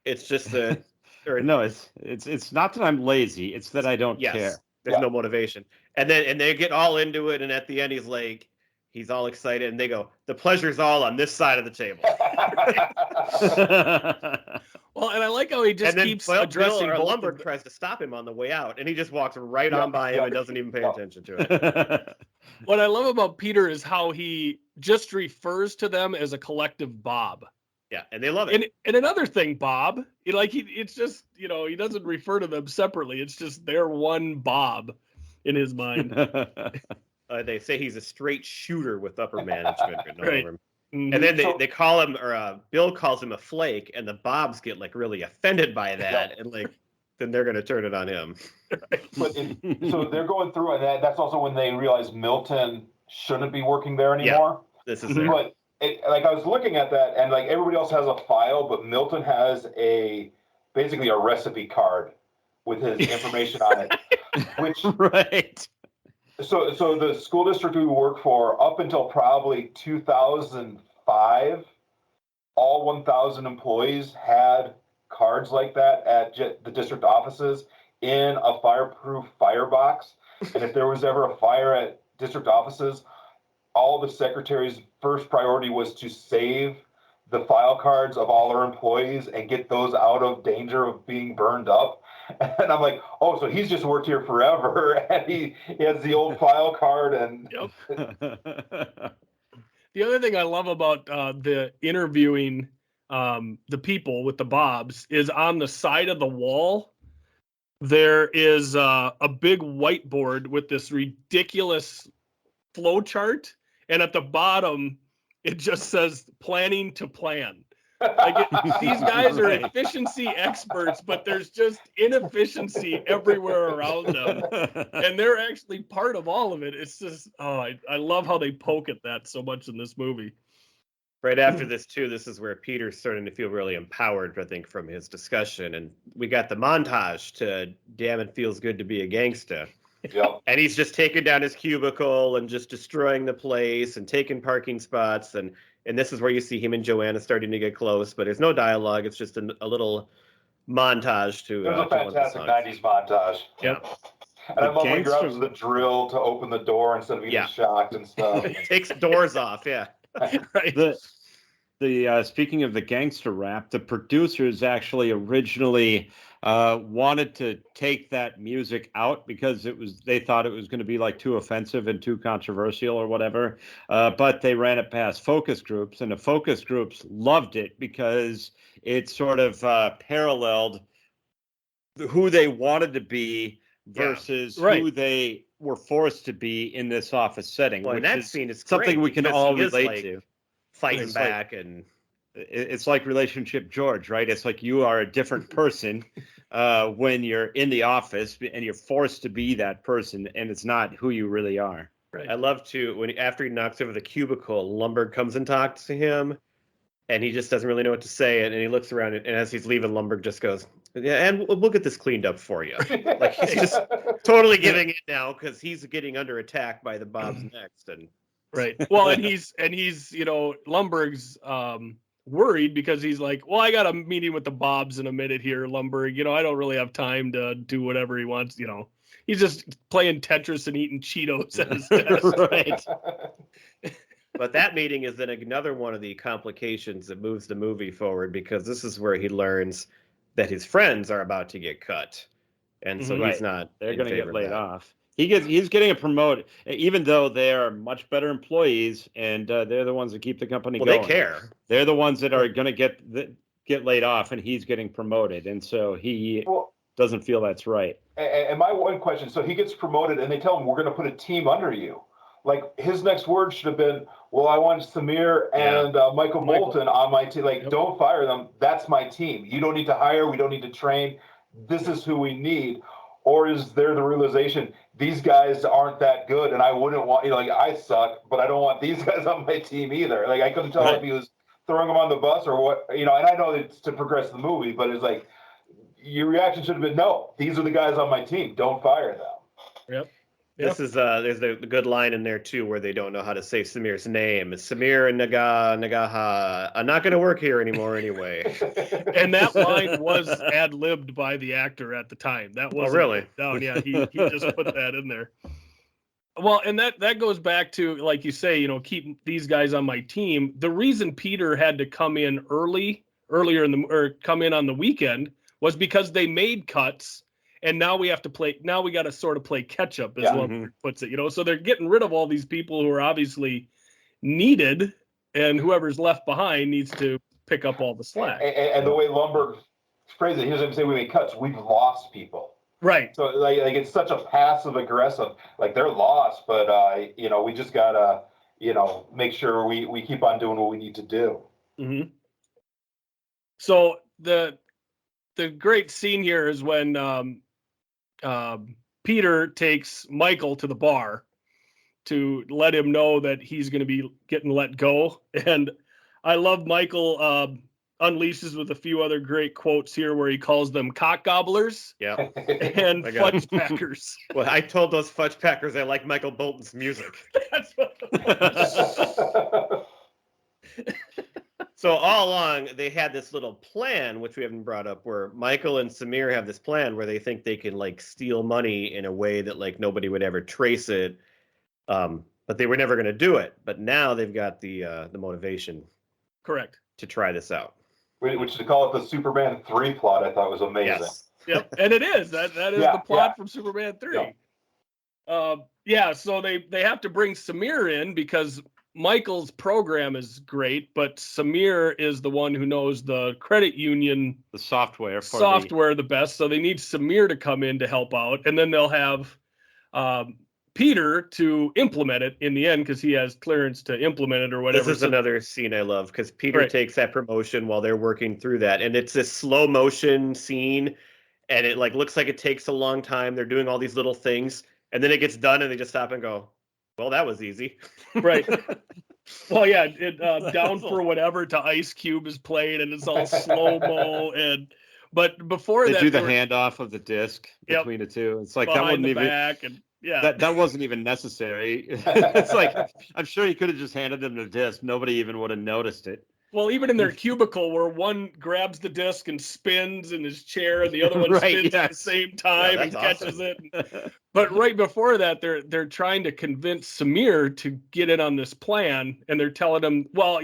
it's just that." No, it's not that I'm lazy. It's that I don't care. There's no motivation, and they get all into it, and at the end he's all excited, and they go, "The pleasure's all on this side of the table." Well, and I like how he just keeps addressing Bill both. Lumberg tries to stop him on the way out, and he just walks right on by him and doesn't even pay attention to it. What I love about Peter is how he just refers to them as a collective Bob. Yeah, and they love it. And another thing, Bob, it's just, he doesn't refer to them separately. It's just they're one Bob in his mind. They say he's a straight shooter with upper management written all Right. over him. Mhm. And then they call him, or Bill calls him a flake, and the Bobs get like really offended by that, and like then they're going to turn it on him. So they're going through, and that's also when they realize Milton shouldn't be working there anymore. Yeah, this is there. But I was looking at that, and like everybody else has a file, but Milton has basically a recipe card with his information on it. Which Right. So the school district we work for, up until probably 2005, all 1,000 employees had cards like that at the district offices in a fireproof firebox. And if there was ever a fire at district offices, all the secretaries' first priority was to save the file cards of all our employees and get those out of danger of being burned up. And I'm like, oh, so he's just worked here forever, and he has the old file card. And The other thing I love about the interviewing the people with the Bobs is on the side of the wall, there is a big whiteboard with this ridiculous flow chart, and at the bottom, it just says planning to plan. Like these guys are efficiency experts, but there's just inefficiency everywhere around them, and they're actually part of all of it. It's just, I love how they poke at that so much in this movie. Right after this too, this is where Peter's starting to feel really empowered, I think, from his discussion, and we got the montage to "Damn, It Feels Good to Be a Gangsta." Yep. And he's just taking down his cubicle and just destroying the place and taking parking spots, and And this is where you see him and Joanna starting to get close, but there's no dialogue. It's just a little montage to. It was a fantastic '90s montage. Yeah. And I love when he grabs the drill to open the door instead of getting shocked and stuff. It takes doors off. Yeah. Right. The speaking of the gangster rap, the producers actually originally wanted to take that music out because they thought it was going to be like too offensive and too controversial or whatever. But they ran it past focus groups, and the focus groups loved it because it sort of paralleled who they wanted to be versus who they were forced to be in this office setting. Well, which that is scene is something we can all relate to. Fighting back, and it's like Relationship George, right? It's like you are a different person when you're in the office and you're forced to be that person, and it's not who you really are. Right. I love after he knocks over the cubicle, Lumbergh comes and talks to him, and he just doesn't really know what to say, and he looks around, and as he's leaving, Lumbergh just goes, "Yeah, and we'll get this cleaned up for you." Like he's just totally giving it now because he's getting under attack by the Bobs next, and. Right. Well, and he's Lumbergh's worried because he's like, well, I got a meeting with the Bobs in a minute here, Lumbergh. I don't really have time to do whatever he wants. He's just playing Tetris and eating Cheetos at his desk. Right. But that meeting is then another one of the complications that moves the movie forward because this is where he learns that his friends are about to get cut, and so he's not. They're going to get laid off. He's getting a promote, even though they are much better employees, and they're the ones that keep the company going. They care. They're the ones that are going to get laid off, and he's getting promoted, and so he doesn't feel that's right. And my one question: so he gets promoted, and they tell him, "We're going to put a team under you." Like his next word should have been, "Well, I want Samir and Michael Bolton on my team. Like, don't fire them. That's my team. You don't need to hire. We don't need to train. This is who we need." Or is there the realization these guys aren't that good, and I wouldn't want, I suck, but I don't want these guys on my team either. Like I couldn't tell if he was throwing them on the bus or what, and I know it's to progress the movie, but it's like your reaction should have been, no, these are the guys on my team. Don't fire them. Yep. This is there's the good line in there too where they don't know how to say Samir's name. It's Samir and Nagaha. I'm not going to work here anymore anyway. And that line was ad-libbed by the actor at the time. That was really down. Yeah, he just put that in there. Well, and that goes back to, like you say, keep these guys on my team. The reason Peter had to come in come in on the weekend was because they made cuts. And now we have to play. Now we got to sort of play catch up, as one puts it. So they're getting rid of all these people who are obviously needed, and whoever's left behind needs to pick up all the slack. And the way Lumbergh phrased it, he doesn't say we made cuts. We've lost people. Right. So like it's such a passive aggressive. Like they're lost, but we just gotta make sure we keep on doing what we need to do. Mm-hmm. So the great scene here is when. Peter takes Michael to the bar to let him know that he's going to be getting let go. And I love Michael unleashes with a few other great quotes here where he calls them cock gobblers and fudge packers. Well, I told those fudge packers I like Michael Bolton's music. That's what So all along, they had this little plan, which we haven't brought up, where Michael and Samir have this plan where they think they can steal money in a way that nobody would ever trace it, but they were never going to do it. But now they've got the motivation, correct, to try this out. Which to call it the Superman 3 plot, I thought was amazing. Yes. Yep, and it is that is the plot from Superman 3. So they have to bring Samir in because Michael's program is great, but Samir is the one who knows the credit union, the software the best. So they need Samir to come in to help out, and then they'll have Peter to implement it in the end because he has clearance to implement it or whatever. This is another scene I love because Peter takes that promotion while they're working through that, and it's this slow motion scene, and it looks like it takes a long time. They're doing all these little things, and then it gets done, and they just stop and go, well, that was easy. Right. Well, yeah, Down for Whatever to Ice Cube is played, and it's all slow-mo. But before they that... do the handoff of the disc between the two. It's like that wouldn't even... Back and, Yeah. That wasn't even necessary. It's like, I'm sure he could have just handed him the disc. Nobody even would have noticed it. Well, even in their cubicle where one grabs the disc and spins in his chair and the other one Right, spins at the yes. same time and that's catches awesome. it. But right before that, they're trying to convince Samir to get in on this plan, and they're telling him, well,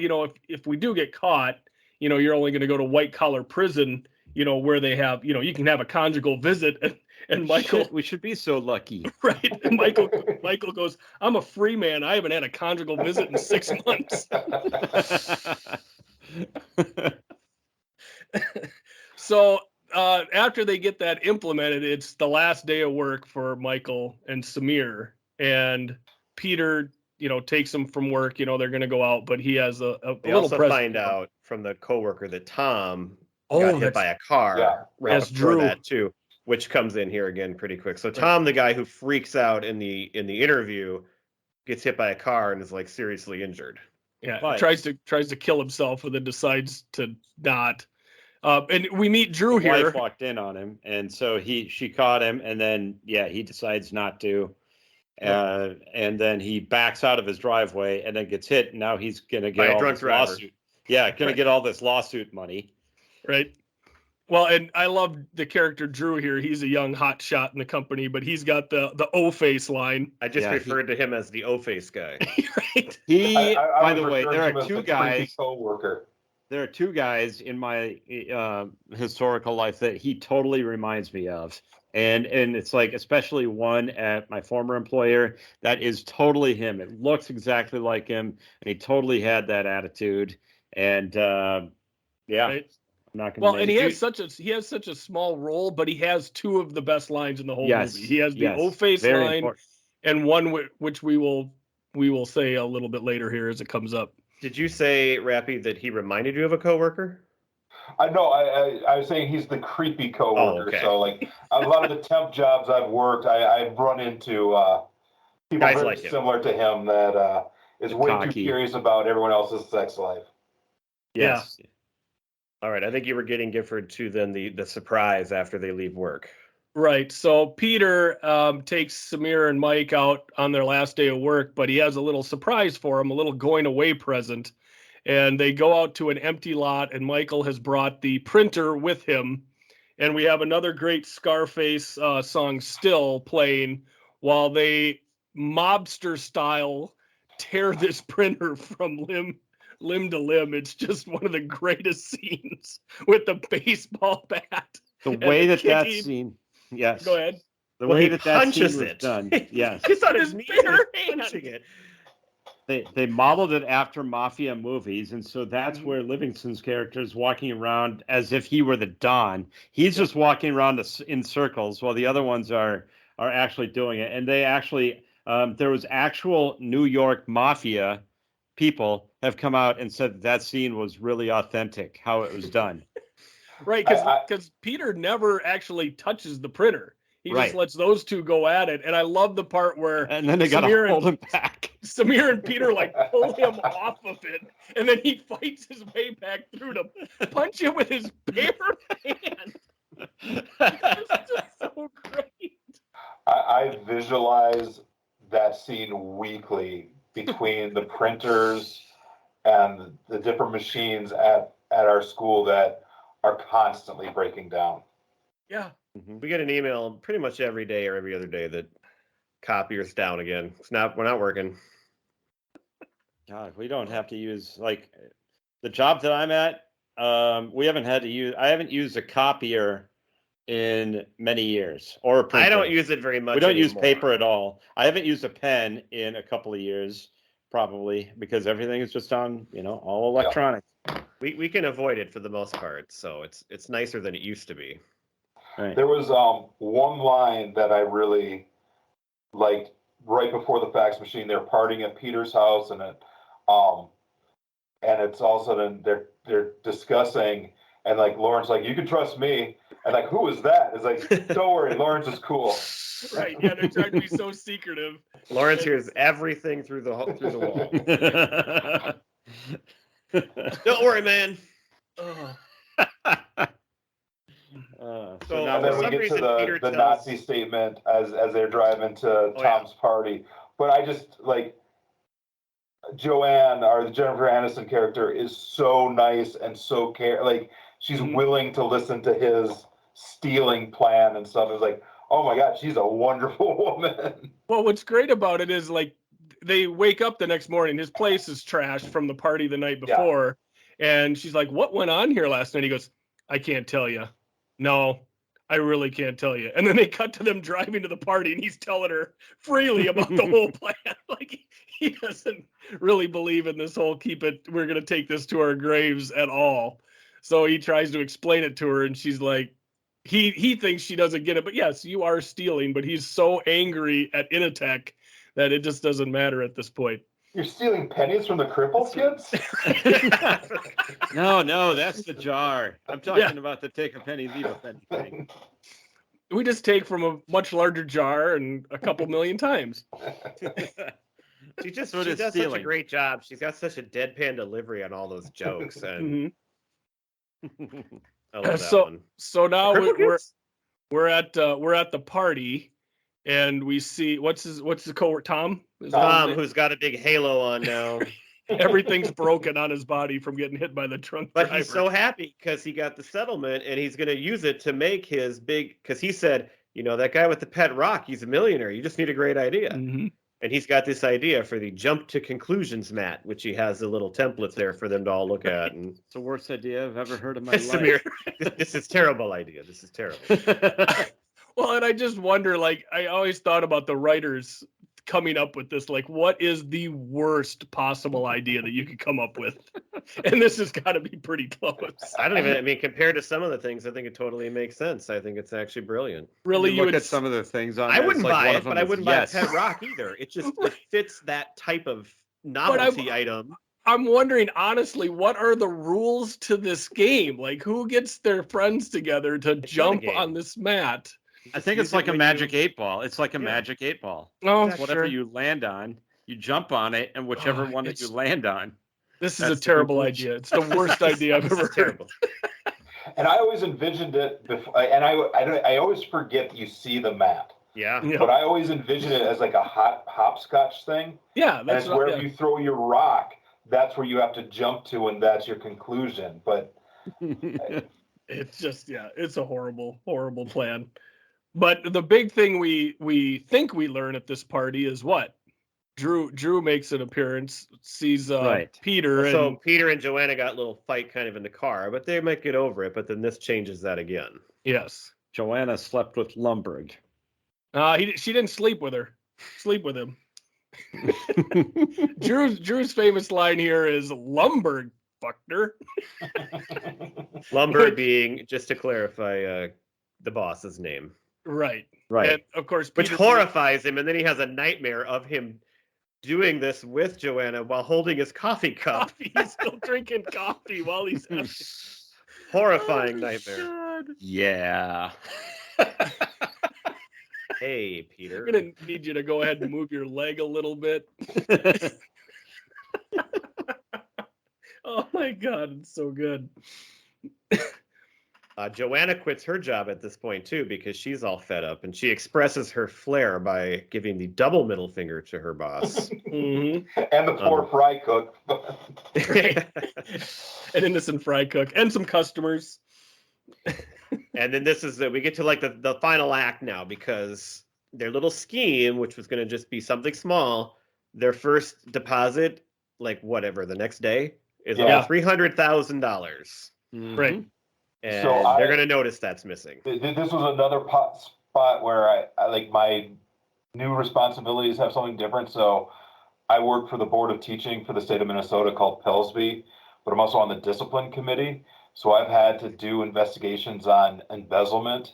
if we do get caught, you're only going to go to white collar prison, where they have, you can have a conjugal visit. And Michael, we should be so lucky. right? And Michael goes, I'm a free man. I haven't had a conjugal visit in 6 months. So after they get that implemented, it's the last day of work for Michael and Samir, and Peter, takes them from work. They're going to go out, but he has a They little also present. find out from the coworker that Tom Oh, got hit by a car right That's before Drew. that too, which comes in here again pretty quick. So Tom, the guy who freaks out in the interview, gets hit by a car and is like seriously injured. Yeah, But- tries to kill himself, but then decides to not. And we meet Drew His here. wife walked in on him, and so she caught him, and then he decides not to, and then he backs out of his driveway and then gets hit. And now he's gonna get By a all drunk this driver. lawsuit. Yeah, gonna get all this lawsuit money. Right. Well, and I love the character Drew here. He's a young hot shot in the company, but he's got the O-face line. I just Yeah, referred to him as the O-face guy. Right. He, I by was the way, referring there to him are as two the guys. creepy coworker. There are two guys in my historical life that he totally reminds me of. And it's like, especially one at my former employer, that is totally him. It looks exactly like him, and he totally had that attitude. And Right. I'm not going to Well, name and it. he has such a small role, but he has two of the best lines in the whole Yes, movie. He has the yes, O-face very line, important. and one which we will say a little bit later here as it comes up. Did you say, Rappy, that he reminded you of a coworker? I know. I was saying he's the creepy coworker. okay. So like a lot of the temp jobs I've worked, I've run into people Guys very like him. similar to him that is way Cocky. too curious about everyone else's sex life. Yes. All right, I think you were getting Gifford to then the surprise after they leave work. Right. So Peter takes Samir and Mike out on their last day of work, but he has a little surprise for them, a little going away present. And they go out to an empty lot, and Michael has brought the printer with him. And we have another great Scarface song still playing while they mobster style tear this printer from limb to limb. It's just one of the greatest scenes with the baseball bat. The way that kicking. scene, yes. Go ahead. The Well, way he that punches scene was it. done. Yes. He's on his His knees bare hand. punching it. They modeled it after mafia movies, and so that's Mm-hmm. where Livingston's character is walking around as if he were the Don. He's just walking around in circles while the other ones are actually doing it. And they actually, there was actual New York mafia people have come out and said that scene was really authentic, how it was done. Right, because Peter never actually touches the printer. He Right. just lets those two go at it. And I love the part where And then they got to Samir hold him back. Samir and Peter like pull him off of it, and then he fights his way back through to punch him with his bare hand. It's just so great. I visualize that scene weekly between the printers and the different machines at our school that are constantly breaking down. Yeah. We get an email pretty much every day or every other day that copier's down again. We're not working. God, we don't have to use, like, the job that I'm at. I haven't used a copier in many years, or a printer. I don't use it very much. We don't use anymore. paper at all. I haven't used a pen in a couple of years, probably, because everything is just on, all electronic. We can avoid it for the most part, so it's nicer than it used to be. Right. There was one line that I really liked right before the fax machine. They're partying at Peter's house, and it's all of a sudden they're discussing, and like Lawrence, like, you can trust me, and like, who is that? It's like, don't worry, Lawrence is cool. Right. Yeah, they're trying to be so secretive. Lawrence hears everything through the wall. Don't worry, man. Oh. So So now And then we get to the Nazi statement as they're driving to Tom's party. But I just like Joanne, or the Jennifer Aniston character, is so nice and so she's willing to listen to his stealing plan and stuff. It's like, oh my God, she's a wonderful woman. Well, what's great about it is like they wake up the next morning, his place is trashed from the party the night before. Yeah. And she's like, what went on here last night? He goes, I can't tell you. No, I really can't tell you. And then they cut to them driving to the party and he's telling her freely about the whole plan. Like he doesn't really believe in this whole we're going to take this to our graves at all. So he tries to explain it to her and she's like, he thinks she doesn't get it, but yes, you are stealing, but he's so angry at Initech that it just doesn't matter at this point. You're stealing pennies from the crippled kids? No, that's the jar. I'm talking about the take a penny, leave a penny thing. We just take from a much larger jar and a couple million times. She does such a great job. She's got such a deadpan delivery on all those jokes. And I love that one. So now we're at the party. And we see what's the cohort? Tom, who's got a big halo on now. Everything's broken on his body from getting hit by the drunk driver. But he's so happy because he got the settlement and he's going to use it to make his because he said, that guy with the pet rock, he's a millionaire. You just need a great idea. Mm-hmm. And he's got this idea for the jump to conclusions mat, which he has a little template there for them to all look at. And it's the worst idea I've ever heard in my life. Samir, this is terrible idea. This is terrible. Well, and I just wonder, I always thought about the writers coming up with this, what is the worst possible idea that you could come up with? And this has got to be pretty close. Compared to some of the things, I think it totally makes sense. I think it's actually brilliant. Really, you look at some of the things on I wouldn't buy it, but I wouldn't buy a pet rock either. It just it fits that type of novelty item. I'm wondering, honestly, what are the rules to this game? Who gets their friends together to jump on this mat? I think it's like a magic 8-ball. It's like a magic 8-ball. Oh, whatever you land on, you jump on it, and whichever one that you land on. This is a terrible idea. It's the worst idea I've ever heard. And I always envisioned it before, and I always forget that you see the mat. Yeah. But I always envision it as like a hopscotch thing. Yeah, that's where you throw your rock. That's where you have to jump to, and that's your conclusion. But it's just it's a horrible, horrible plan. But the big thing we think we learn at this party is what? Drew makes an appearance, sees Peter. So Peter and Joanna got a little fight kind of in the car, but they might get over it. But then this changes that again. Yes. Joanna slept with Lumberg. She didn't sleep with her. Sleep with him. Drew's famous line here is Lumberg fucked her. Lumberg being, just to clarify, the boss's name. Right. And of course, which horrifies him, and then he has a nightmare of him doing this with Joanna while holding his coffee cup. He's still drinking coffee while he's having horrifying nightmare. God. Yeah. Hey, Peter. I'm gonna need you to go ahead and move your leg a little bit. Oh my God, it's so good. Joanna quits her job at this point, too, because she's all fed up, and she expresses her flair by giving the double middle finger to her boss. Mm-hmm. And the poor fry cook. An innocent fry cook. And some customers. And then this is we get to the final act now, because their little scheme, which was going to just be something small, their first deposit, the next day, is $300,000. Mm-hmm. Right. And they're going to notice that's missing. This was another spot where I my new responsibilities have something different. So I work for the Board of Teaching for the state of Minnesota called Pellsby, but I'm also on the discipline committee. So I've had to do investigations on embezzlement.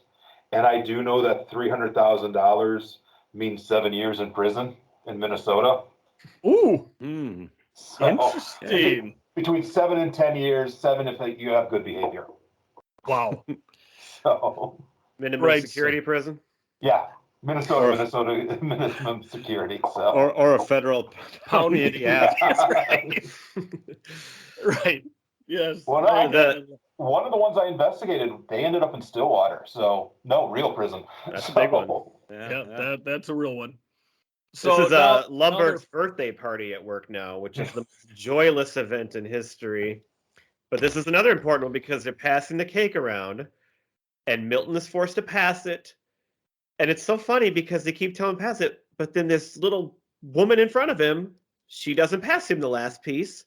And I do know that $300,000 means 7 years in prison in Minnesota. Ooh. So, interesting. Between 7 and 10 years, 7 if you have good behavior. Wow. So minimum security prison? Yeah. Minnesota minimum security. So or a federal pound. Yeah. Right. Right. Yes. Well, one of the ones I investigated, they ended up in Stillwater. So no real prison. That's a big one. Yeah. That's a real one. So this is now Lumberg's birthday party at work now, which is the most joyless event in history. But this is another important one because they're passing the cake around, and Milton is forced to pass it. And it's so funny because they keep telling him pass it, but then this little woman in front of him, she doesn't pass him the last piece.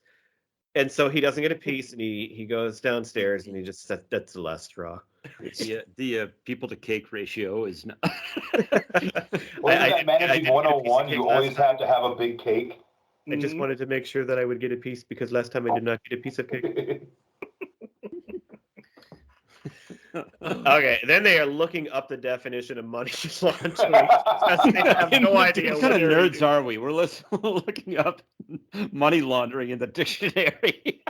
And so he doesn't get a piece, and he goes downstairs, and he just that's the last straw. The people to cake ratio is not. Well, that managing 101, you always have to have a big cake. I just wanted to make sure that I would get a piece because last time I did not get a piece of cake. Okay, then they are looking up the definition of money laundering. They have no idea what kind of nerds are we? We're looking up money laundering in the dictionary.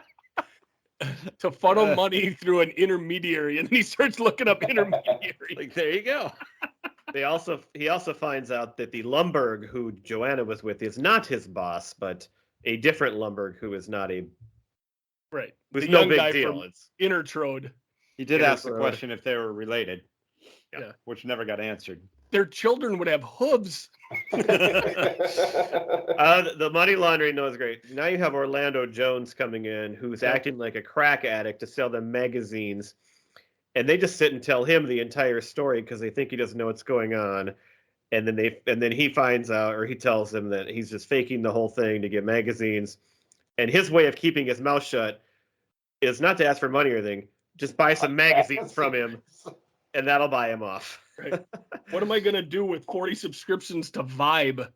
To funnel money through an intermediary, and he starts looking up intermediary. Like, there you go. He also finds out that the Lumberg who Joanna was with is not his boss, but a different Lumberg who is not a right. Was the no young big guy deal. from It's Intertrode. He did ask the question if they were related, Yeah, which never got answered. Their children would have hooves. The money laundering was great. Now you have Orlando Jones coming in, who's acting like a crack addict to sell them magazines, and they just sit and tell him the entire story because they think he doesn't know what's going on. And then he finds out, or he tells them that he's just faking the whole thing to get magazines. And his way of keeping his mouth shut is not to ask for money or anything, just buy some magazines from him, and that'll buy him off. Right. What am I going to do with 40 subscriptions to Vibe?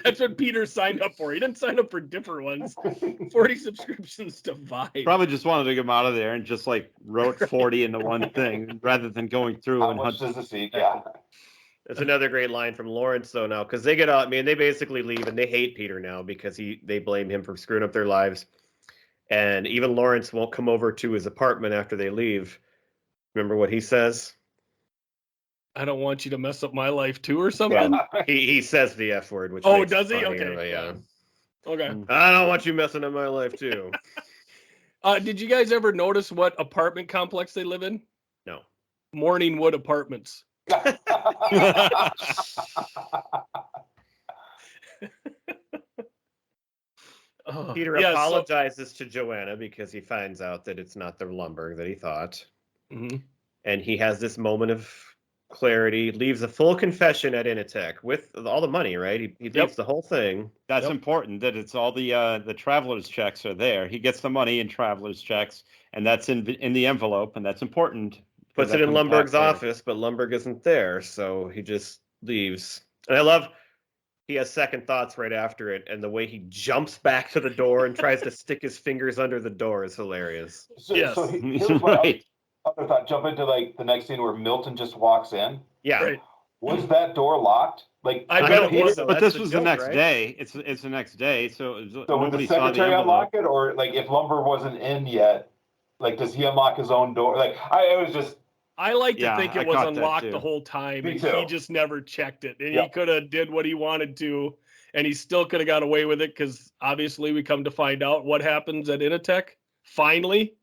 That's what Peter signed up for. He didn't sign up for different ones. 40 subscriptions to Vibe. Probably just wanted to get him out of there and just like wrote 40 into one thing rather than going through How and much does it seek? Yeah. That's another great line from Lawrence, though, now, because they get out. I mean, they basically leave, and they hate Peter now because they blame him for screwing up their lives. And even Lawrence won't come over to his apartment after they leave. Remember what he says? I don't want you to mess up my life too, or something. Yeah. He says the F word, which does he? funny, Okay, yeah. Okay. I don't want you messing up my life too. Did you guys ever notice what apartment complex they live in? No. Morningwood Apartments. Peter apologizes to Joanna because he finds out that it's not the Lumberg that he thought. Mm-hmm. And he has this moment of clarity, leaves a full confession at Initech with all the money, right? He leaves the whole thing. That's important, that it's all the traveler's checks are there. He gets the money in traveler's checks, and that's in the envelope, and that's important. Puts it in Lumberg's office, but Lumberg isn't there, so he just leaves. And I love he has second thoughts right after it, and the way he jumps back to the door and tries to stick his fingers under the door is hilarious. So here's my other thought. Jump into like the next scene where Milton just walks in. Yeah. Right. Was that door locked? Like I bet it was. But this was the next day. It's the next day. So would nobody the saw the secretary envelope. unlock it, or like if Lumber wasn't in yet, like does he unlock his own door? Like it was just. I like to think it was unlocked the whole time, and he just never checked it. And he could have did what he wanted to, and he still could have got away with it because obviously we come to find out what happens at Initech. Finally,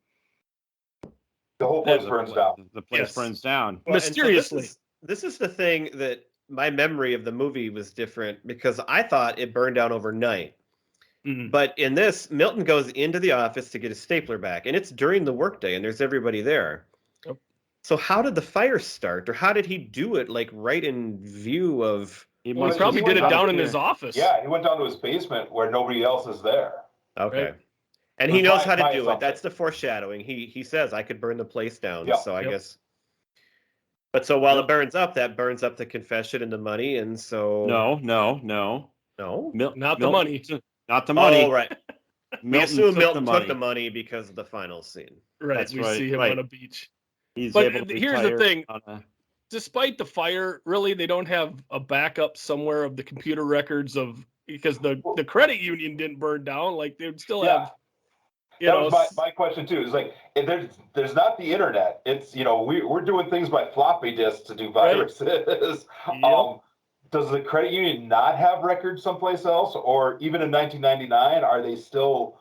the whole place burns down. The place burns down. Well, mysteriously. So this is the thing that my memory of the movie was different because I thought it burned down overnight. Mm-hmm. But in this, Milton goes into the office to get his stapler back, and it's during the workday, and there's everybody there. Yep. So how did the fire start, or how did he do it, like right in view of? He probably did it down in his office. Yeah, he went down to his basement where nobody else is there. Okay. Right. And he knows how to do it. That's the foreshadowing. He says, I could burn the place down. Yep. So I guess. But so while it burns up, that burns up the confession and the money. And so. No. Not the money. Not the money. Oh, right. We assume Milton took the money because of the final scene. Right. That's we right. see him on a beach. But here's the thing. Despite the fire, really, they don't have a backup somewhere of the computer records because the credit union didn't burn down. Like they would still have. That was my question too. Is like there's not the internet. It's we're doing things by floppy disks to do viruses. Right. Does the credit union not have records someplace else, or even in 1999, are they still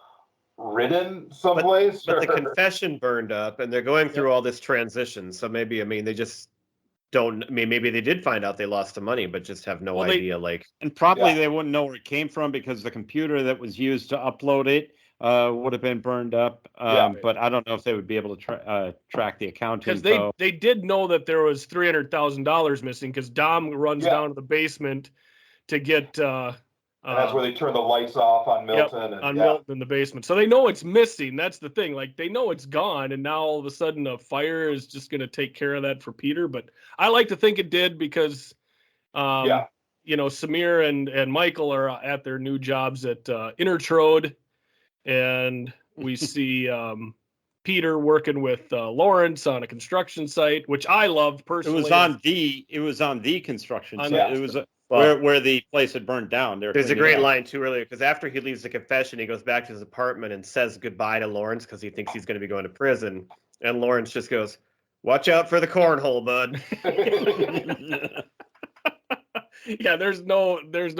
ridden someplace? But the confession burned up, and they're going through all this transition. So maybe, I mean, they just don't. I mean, maybe they did find out they lost the money, but just have no idea. And probably they wouldn't know where it came from because the computer that was used to upload it would have been burned up. But I don't know if they would be able to track the account info. Because they did know that there was $300,000 missing because Dom runs down to the basement to get. And that's where they turn the lights off on Milton. Milton in the basement. So they know it's missing. That's the thing. Like, they know it's gone, and now all of a sudden a fire is just going to take care of that for Peter. But I like to think it did because, Samir and Michael are at their new jobs at Intertrode, and we see Peter working with Lawrence on a construction site, which I love personally. It was on the construction site. It was where the place had burned down. There's a great line too earlier, because after he leaves the confession, he goes back to his apartment and says goodbye to Lawrence because he thinks he's going to be going to prison. And Lawrence just goes, "Watch out for the cornhole, bud." Yeah, there's no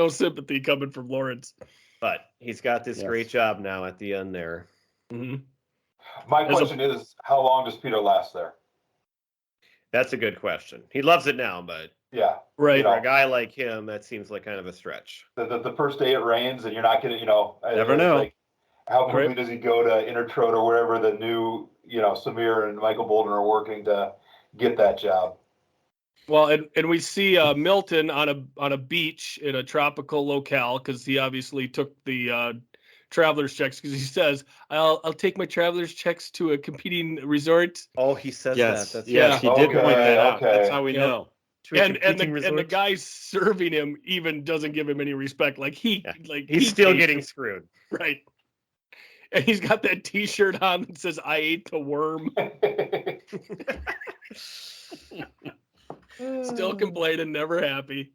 sympathy coming from Lawrence. But he's got this great job now at the end there. Mm-hmm. My question is, how long does Peter last there? That's a good question. He loves it now, but right. For a guy like him, that seems like kind of a stretch. The first day it rains and you're not going to, never know. Like, how quickly does he go to Intertrode or wherever the new, Samir and Michael Bolton are working to get that job? Well, and we see Milton on a beach in a tropical locale because he obviously took the traveler's checks, because he says, I'll take my traveler's checks to a competing resort. Oh, he says that. That's, he did point that out. That's how we know. And the guy serving him even doesn't give him any respect. Like he's still getting screwed. Right. And he's got that T-shirt on that says, "I ate the worm." Still complaining, never happy.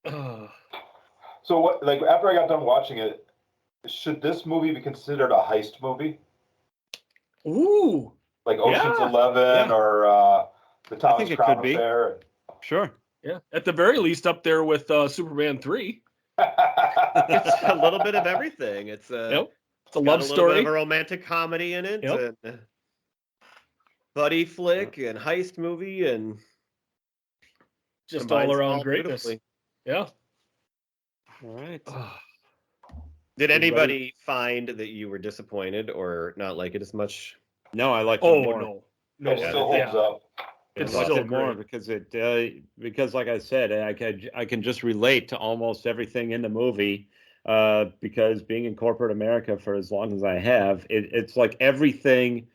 So what? Like, after I got done watching it, should this movie be considered a heist movie? Ooh, like Ocean's 11 or the Thomas Crown Affair? Sure. Yeah, at the very least, up there with Superman 3. It's a little bit of everything. It's a love story, bit of a romantic comedy in it, and buddy flick, and heist movie, and just all around greatness. Yeah. All right. Did anybody find that you were disappointed or not like it as much? No, I liked it more. No, it still holds up. It's still more because because like I said, I can just relate to almost everything in the movie, because being in corporate America for as long as I have, it's like everything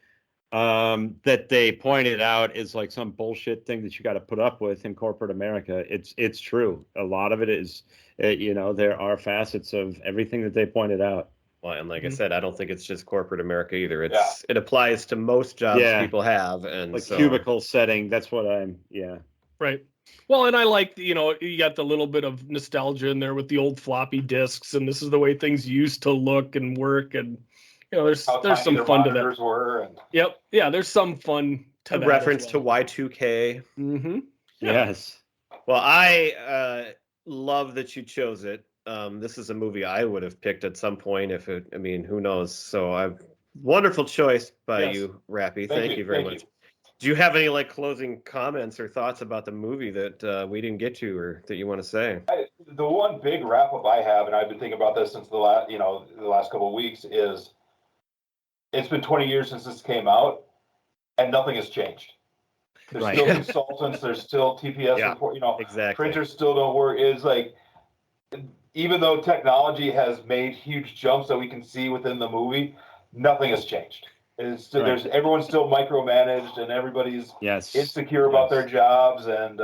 that they pointed out is like some bullshit thing that you got to put up with in corporate America. It's true. A lot of it is, there are facets of everything that they pointed out. Well, and like I said, I don't think it's just corporate America either. It applies to most jobs people have, and like cubicle setting. That's what right. Well, and I like, you got the little bit of nostalgia in there with the old floppy disks, and this is the way things used to look and work, and there's some fun to that. There's some fun to that. Reference to Y2K. Mm-hmm. Yes. Well, I love that you chose it. This is a movie I would have picked at some point who knows? So wonderful choice by you, Rappe. Thank you very much. Do you have any closing comments or thoughts about the movie that we didn't get to or that you want to say? The one big wrap up I have, and I've been thinking about this since the last couple of weeks, is it's been 20 years since this came out, and nothing has changed. There's still consultants. There's still TPS report. Exactly. Printers still don't work. It's like, even though technology has made huge jumps that we can see within the movie, nothing has changed. Everyone's still micromanaged, and everybody's insecure about their jobs, and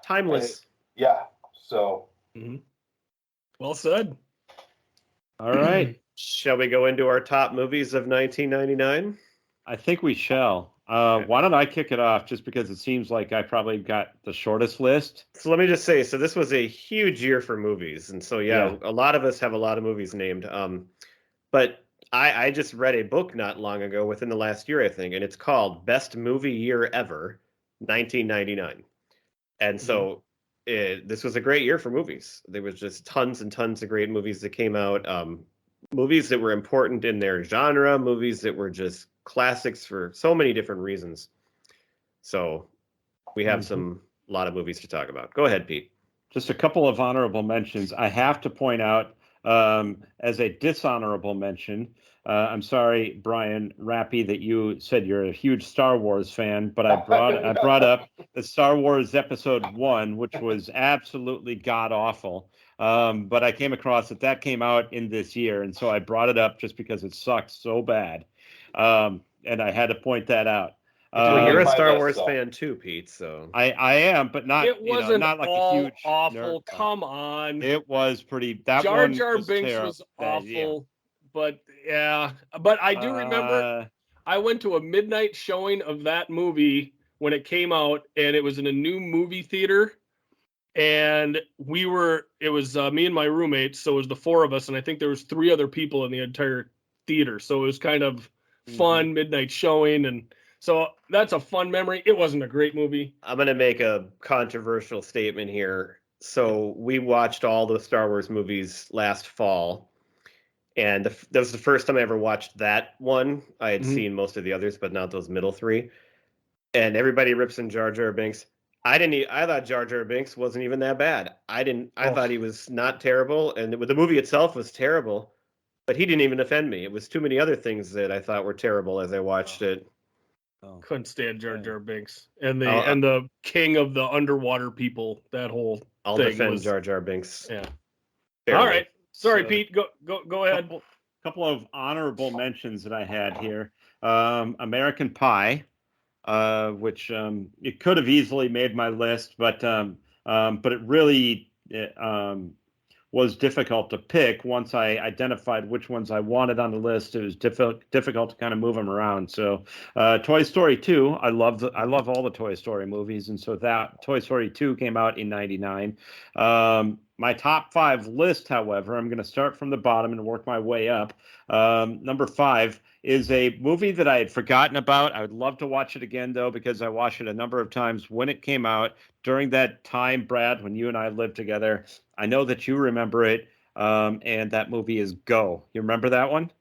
timeless. So. Mm-hmm. Well said. All right. Shall we go into our top movies of 1999? I think we shall. Why don't I kick it off, just because it seems like I probably got the shortest list. So let me just say, this was a huge year for movies. And so, a lot of us have a lot of movies named. But I just read a book not long ago, within the last year, I think, and it's called Best Movie Year Ever, 1999. And so this was a great year for movies. There was just tons and tons of great movies that came out. movies that were important in their genre, movies that were just classics for so many different reasons. So we have a lot of movies to talk about. Go ahead, Pete. Just a couple of honorable mentions. I have to point out, as a dishonorable mention, I'm sorry, Brian Rappe, that you said you're a huge Star Wars fan, but I brought up the Star Wars Episode 1, which was absolutely god awful. But I came across that came out in this year, and so I brought it up just because it sucked so bad, and I had to point that out. Well, you're a Star Wars fan too, Pete. So I am, but not. It wasn't not like all a huge awful. nerd. Come on. It was pretty. That Jar one Jar was Binks terrible. was awful, but yeah. But I do remember I went to a midnight showing of that movie when it came out, and it was in a new movie theater. And it was me and my roommates, so it was the four of us, and I think there was 3 other people in the entire theater. So it was kind of fun midnight showing, and so that's a fun memory. It wasn't a great movie. I'm going to make a controversial statement here. So we watched all the Star Wars movies last fall, and that was the first time I ever watched that one. I had seen most of the others, but not those middle 3. And everybody rips in Jar Jar Binks. I thought Jar Jar Binks wasn't even that bad. I thought he was not terrible, and the movie itself was terrible, but he didn't even offend me. It was too many other things that I thought were terrible as I watched it. Couldn't stand Jar Jar Binks and the king of the underwater people. That whole I'll thing defend was, Jar Jar Binks. Yeah. Fairly. All right. Sorry, Pete. Go ahead. Couple of honorable mentions that I had here. American Pie, which it could have easily made my list, but it really was difficult to pick. Once I identified which ones I wanted on the list, it was difficult to kind of move them around. So Toy Story 2, I love all the Toy Story movies, and so that Toy Story 2 came out in '99. My top 5 list, however, I'm going to start from the bottom and work my way up. Number 5 is a movie that I had forgotten about. I would love to watch it again, though, because I watched it a number of times when it came out during that time, Brad, when you and I lived together. I know that you remember it, and that movie is Go. You remember that one?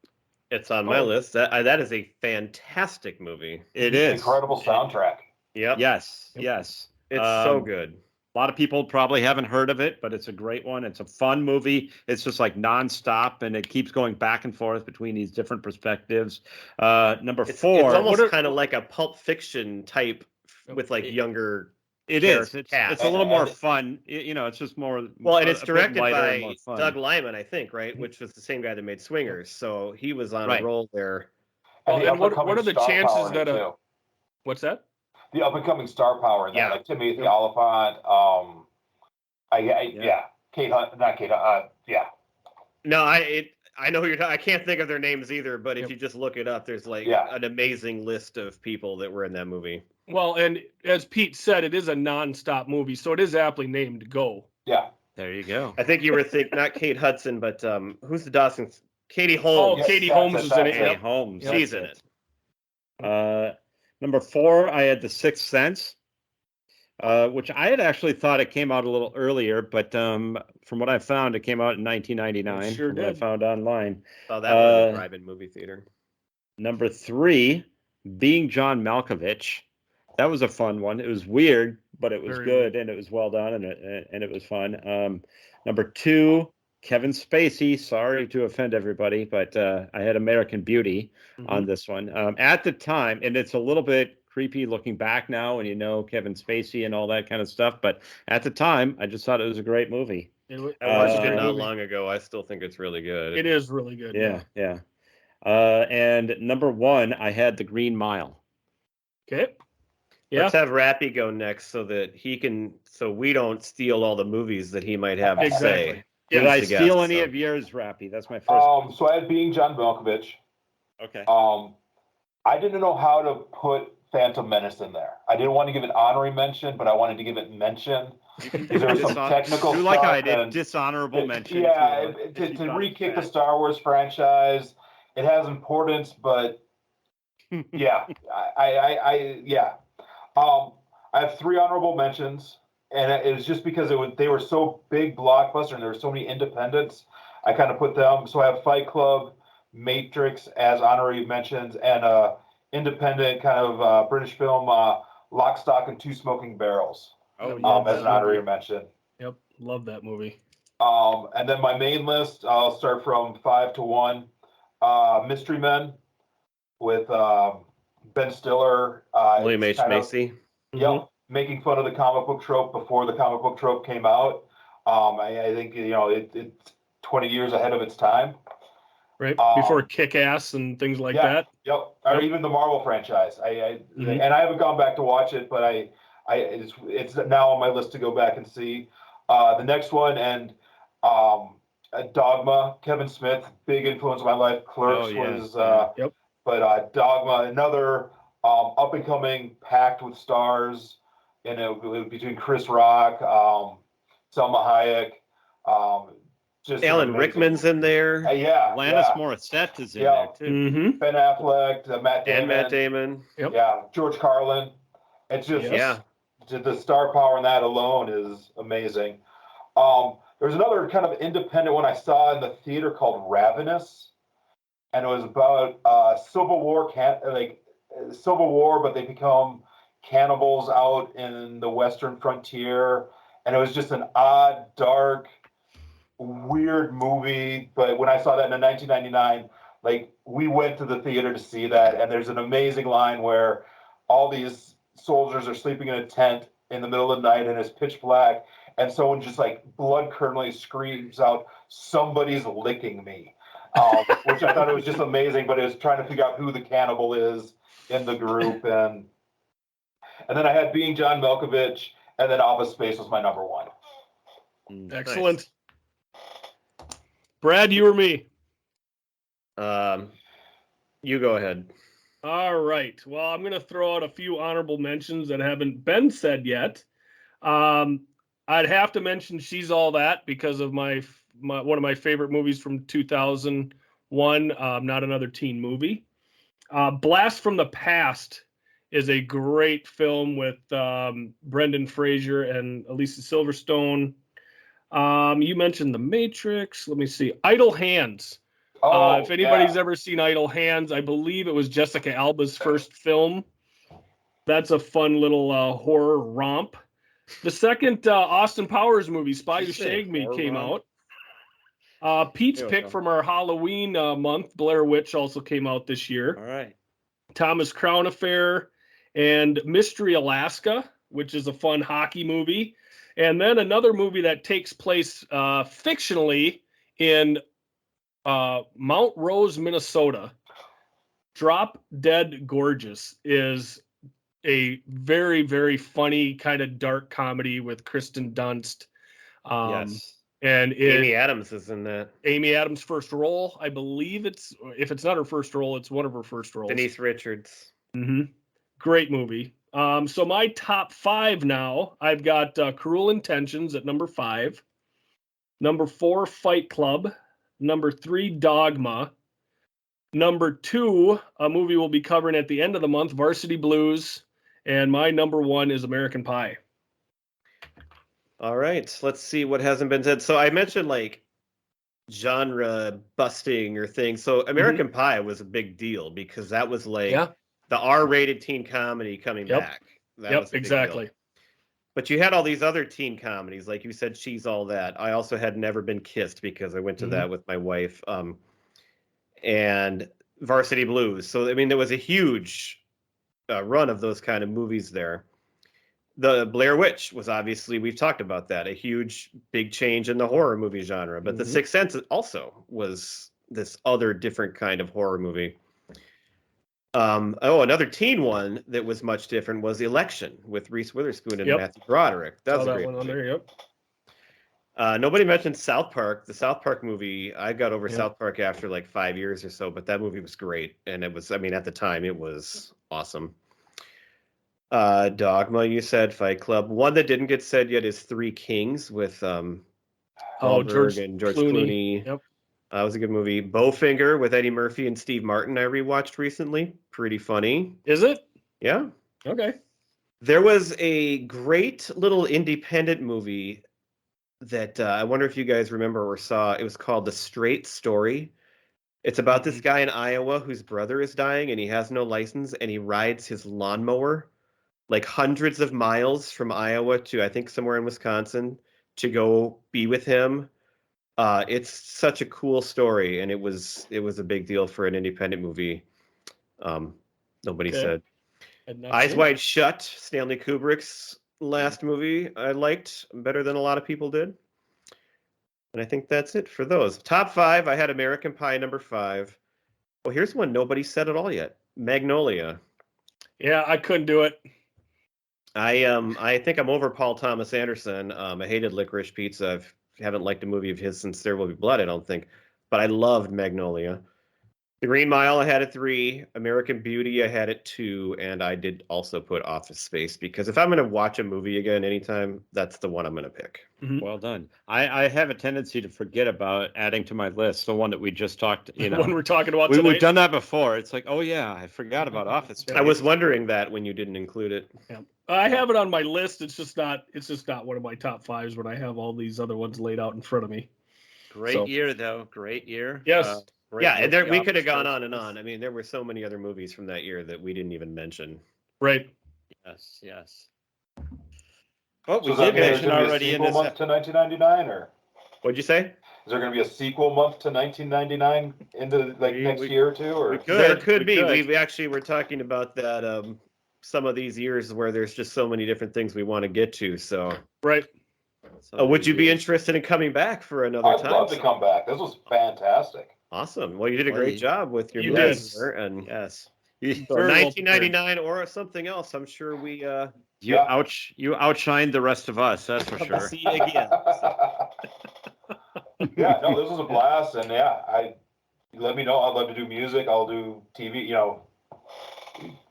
It's on my list. That is a fantastic movie. It is. Incredible soundtrack. Yep. Yes. It's so good. A lot of people probably haven't heard of it, but it's a great one. It's a fun movie. It's just like nonstop, and it keeps going back and forth between these different perspectives. Number 4. It's almost kind of like a Pulp Fiction type with like younger. It is. It's a little more fun. It's just more. Well, and it's directed by Doug Liman, I think, right? Which was the same guy that made Swingers. So he was on a roll there. And what are the chances that what's that? The up and coming star power, like Timothy Oliphant, Kate Hunt, not Kate, No, I know who you're talking. I can't think of their names either, but if you just look it up, there's an amazing list of people that were in that movie. Well, and as Pete said, it is a non-stop movie, so it is aptly named Go. Yeah. There you go. I think you were thinking not Kate Hudson, but who's the Dawson? Katie Holmes. Oh, Katie Holmes is in it. Katie Holmes. She's in it. Number 4, I had The Sixth Sense, which I had actually thought it came out a little earlier, but from what I found, it came out in 1999. It sure did. What I found online. Oh, that was a drive-in movie theater. Number 3, Being John Malkovich. That was a fun one. It was weird, but it was good, and it was well done, and it was fun. Number 2, Kevin Spacey. Sorry to offend everybody, but I had American Beauty on this one. At the time, and it's a little bit creepy looking back now when you know Kevin Spacey and all that kind of stuff, but at the time, I just thought it was a great movie. I watched it not long ago. I still think it's really good. It is really good. Yeah. And number 1, I had The Green Mile. Okay. Yeah. Let's have Rappe go next so we don't steal all the movies that he might have to say. Did I steal any of yours, Rappe? That's my first. So I had Being John Malkovich. Okay. I didn't know how to put Phantom Menace in there. I didn't want to give it honorary mention, but I wanted to give it mention. There was some technical stuff. Like I did, dishonorable mention. Yeah, to re-kick the Star Wars franchise, it has importance, but yeah, I have 3 honorable mentions, and it was just because they were so big blockbuster and there were so many independents. I kind of put them. So I have Fight Club, Matrix as honorary mentions, and independent kind of British film, Lock, Stock, and Two Smoking Barrels. Oh, yeah, as an honorary mention. Yep, love that movie. And then my main list, I'll start from 5 to 1. Mystery Men with Ben Stiller. William H. Macy. Yep, making fun of the comic book trope before the comic book trope came out. I think it's 20 years ahead of its time. Right before Kick-Ass and things like that. Yep, or even the Marvel franchise. And I haven't gone back to watch it, but it's now on my list to go back and see. The next one, and Dogma, Kevin Smith, big influence in my life. Clerks was, but Dogma, another up and coming, packed with stars. Between Chris Rock, Selma Hayek, just Alan Rickman's in there. Alanis Morissette is in there too. Ben Affleck, Matt Damon, and Matt Damon. Yeah, George Carlin. It's just the star power in that alone is amazing. There's another kind of independent one I saw in the theater called Ravenous, and it was about Civil War, but they become cannibals out in the Western frontier, and it was just an odd, dark, weird movie. But when I saw that in 1999, like, we went to the theater to see that, and there's an amazing line where all these soldiers are sleeping in a tent in the middle of the night and it's pitch black, and someone just like blood curdling screams out, "Somebody's licking me," which I thought it was just amazing. But it was trying to figure out who the cannibal is in the group, and then I had Being John Malkovich, and then Office Space was my number one. Excellent. Nice. Brad, you or me? You go ahead. All right. Well, I'm going to throw out a few honorable mentions that haven't been said yet. I'd have to mention She's All That because of my one of my favorite movies from 2001, Not Another Teen Movie. Blast from the Past is a great film with Brendan Fraser and Alicia Silverstone. You mentioned The Matrix. Let me see. Idle Hands. If anybody's ever seen Idle Hands, I believe it was Jessica Alba's first film. That's a fun little horror romp. The second Austin Powers movie, Spy Who Shagged Me, came out. Pete's pick from our Halloween month, Blair Witch, also came out this year. All right. Thomas Crown Affair and Mystery Alaska, which is a fun hockey movie. And then another movie that takes place fictionally in Mount Rose, Minnesota. Drop Dead Gorgeous is a very, very funny kind of dark comedy with Kristen Dunst. Yes. And Amy Adams is in that. Amy Adams' first role. I believe if it's not her first role, it's one of her first roles. Denise Richards. Great movie. So my top 5 now, I've got Cruel Intentions at number 5. Number 4, Fight Club. Number 3, Dogma. Number 2, a movie we'll be covering at the end of the month, Varsity Blues. And my number 1 is American Pie. All right, let's see what hasn't been said. So I mentioned like genre busting or things. So American Pie was a big deal because that was like the R-rated teen comedy coming back. That was a big deal. But you had all these other teen comedies, like you said, She's All That. I also had Never Been Kissed because I went to that with my wife, and Varsity Blues. So I mean, there was a huge run of those kind of movies there. The Blair Witch was obviously, we've talked about that, a huge, big change in the horror movie genre. But The Sixth Sense also was this other different kind of horror movie. Another teen one that was much different was Election with Reese Witherspoon and Matthew Broderick. That was a great one. There, nobody mentioned South Park. The South Park movie, I got over South Park after like 5 years or so, but that movie was great. And it was, I mean, at the time, it was awesome. Dogma, you said. Fight Club. One that didn't get said yet is Three Kings with George and George Clooney. Yep. That was a good movie. Bowfinger with Eddie Murphy and Steve Martin I rewatched recently. Pretty funny. Is it? Yeah. Okay. There was a great little independent movie that I wonder if you guys remember or saw. It was called The Straight Story. It's about this guy in Iowa whose brother is dying and he has no license and he rides his lawnmower like hundreds of miles from Iowa to I think somewhere in Wisconsin to go be with him. It's such a cool story, and it was a big deal for an independent movie. Nobody said. Eyes Wide Shut, Stanley Kubrick's last movie, I liked better than a lot of people did. And I think that's it for those. Top 5, I had American Pie number 5. Well, here's one nobody said at all yet. Magnolia. Yeah, I couldn't do it. I think I'm over Paul Thomas Anderson. I hated Licorice Pizza. I haven't liked a movie of his since There Will Be Blood, I don't think. But I loved Magnolia. The Green Mile, I had at 3. American Beauty, I had at 2. And I did also put Office Space because if I'm going to watch a movie again anytime, that's the one I'm going to pick. Mm-hmm. Well done. I have a tendency to forget about adding to my list the one that we just talked, the one we're talking about tonight. We've done that before. It's like, oh yeah, I forgot about Office Space. I was wondering that when you didn't include it. Yeah. I have it on my list. It's just not one of my top 5s when I have all these other ones laid out in front of me. Great year, though. Great year. Yes. And we could have gone on and on. I mean, there were so many other movies from that year that we didn't even mention. Right. Yes. Oh, we did mention already in this month to 1999, or what'd you say? Is there going to be a sequel month to 1999 into next year or two? Or there could be. We actually were talking about that. Some of these years where there's just so many different things we want to get to. So right. Would you be interested in coming back for another time? I'd love to come back. This was fantastic. Awesome. Well, you did a great job with your movies. And yes. So 1999 or something else. I'm sure we you outshined the rest of us. That's for sure. See you again. Yeah, no, this was a blast, and let me know. I'd love to do music. I'll do TV.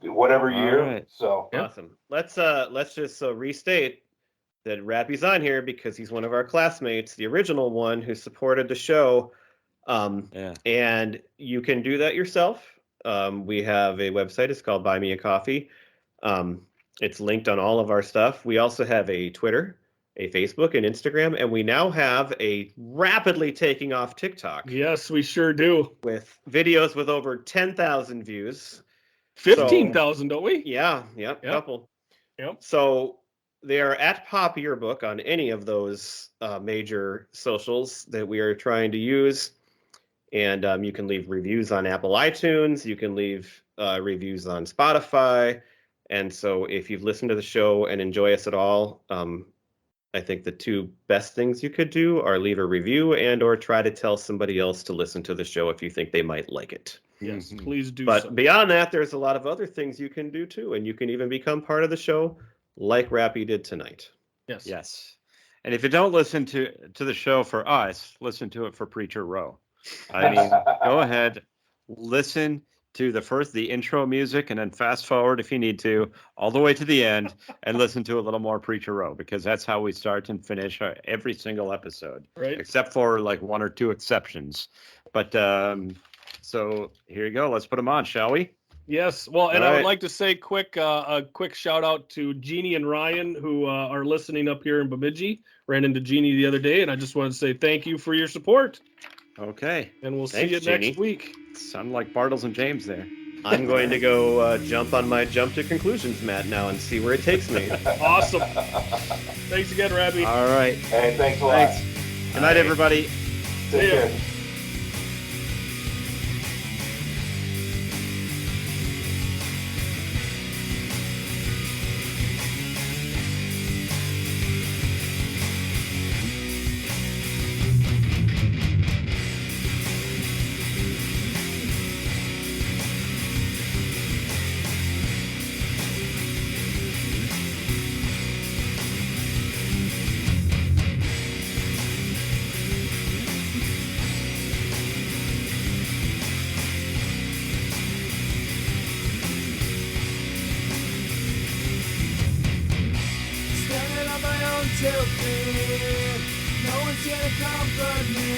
Whatever year. Right. So awesome. Let's just restate that Rappy's on here because he's one of our classmates, the original one who supported the show. And you can do that yourself. We have a website. It's called Buy Me a Coffee. It's linked on all of our stuff. We also have a Twitter, a Facebook, an Instagram, and we now have a rapidly taking off TikTok. Yes, we sure do. With videos with over 10,000 views. 15,000, don't we? Yeah, couple. Yep. So they are at Pop Yearbook on any of those major socials that we are trying to use. And you can leave reviews on Apple iTunes. You can leave reviews on Spotify. And so if you've listened to the show and enjoy us at all, I think the 2 best things you could do are leave a review and or try to tell somebody else to listen to the show if you think they might like it. Yes, please do. But beyond that, there's a lot of other things you can do too. And you can even become part of the show like Rappy did tonight. Yes. And if you don't listen to the show for us, listen to it for Preacher Row. I mean, go ahead, listen to the intro music, and then fast forward if you need to, all the way to the end, and listen to a little more Preacher Row, because that's how we start and finish every single episode, right? Except for like 1 or 2 exceptions. But so here you go. Let's put them on, shall we? Yes. Well, and I would like to say a quick shout out to Jeannie and Ryan who are listening up here in Bemidji. Ran into Jeannie the other day, and I just want to say thank you for your support. Okay. And we'll see you next week. Sound like Bartles and James there. I'm going to go jump on my Jump to Conclusions mat now and see where it takes me. Awesome. Thanks again, Rappe. All right. Hey, thanks a lot. Good night, everybody. Take care. No one's here to comfort me.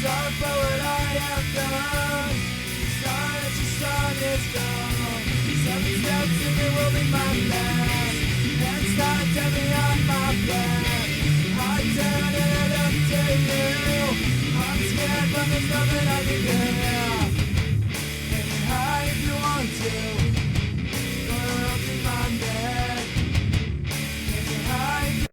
Sorry for what I have done. Sorry that your song is gone. 7 steps and it will be my last. Next time, tell me on my plan. there's nothing I can do.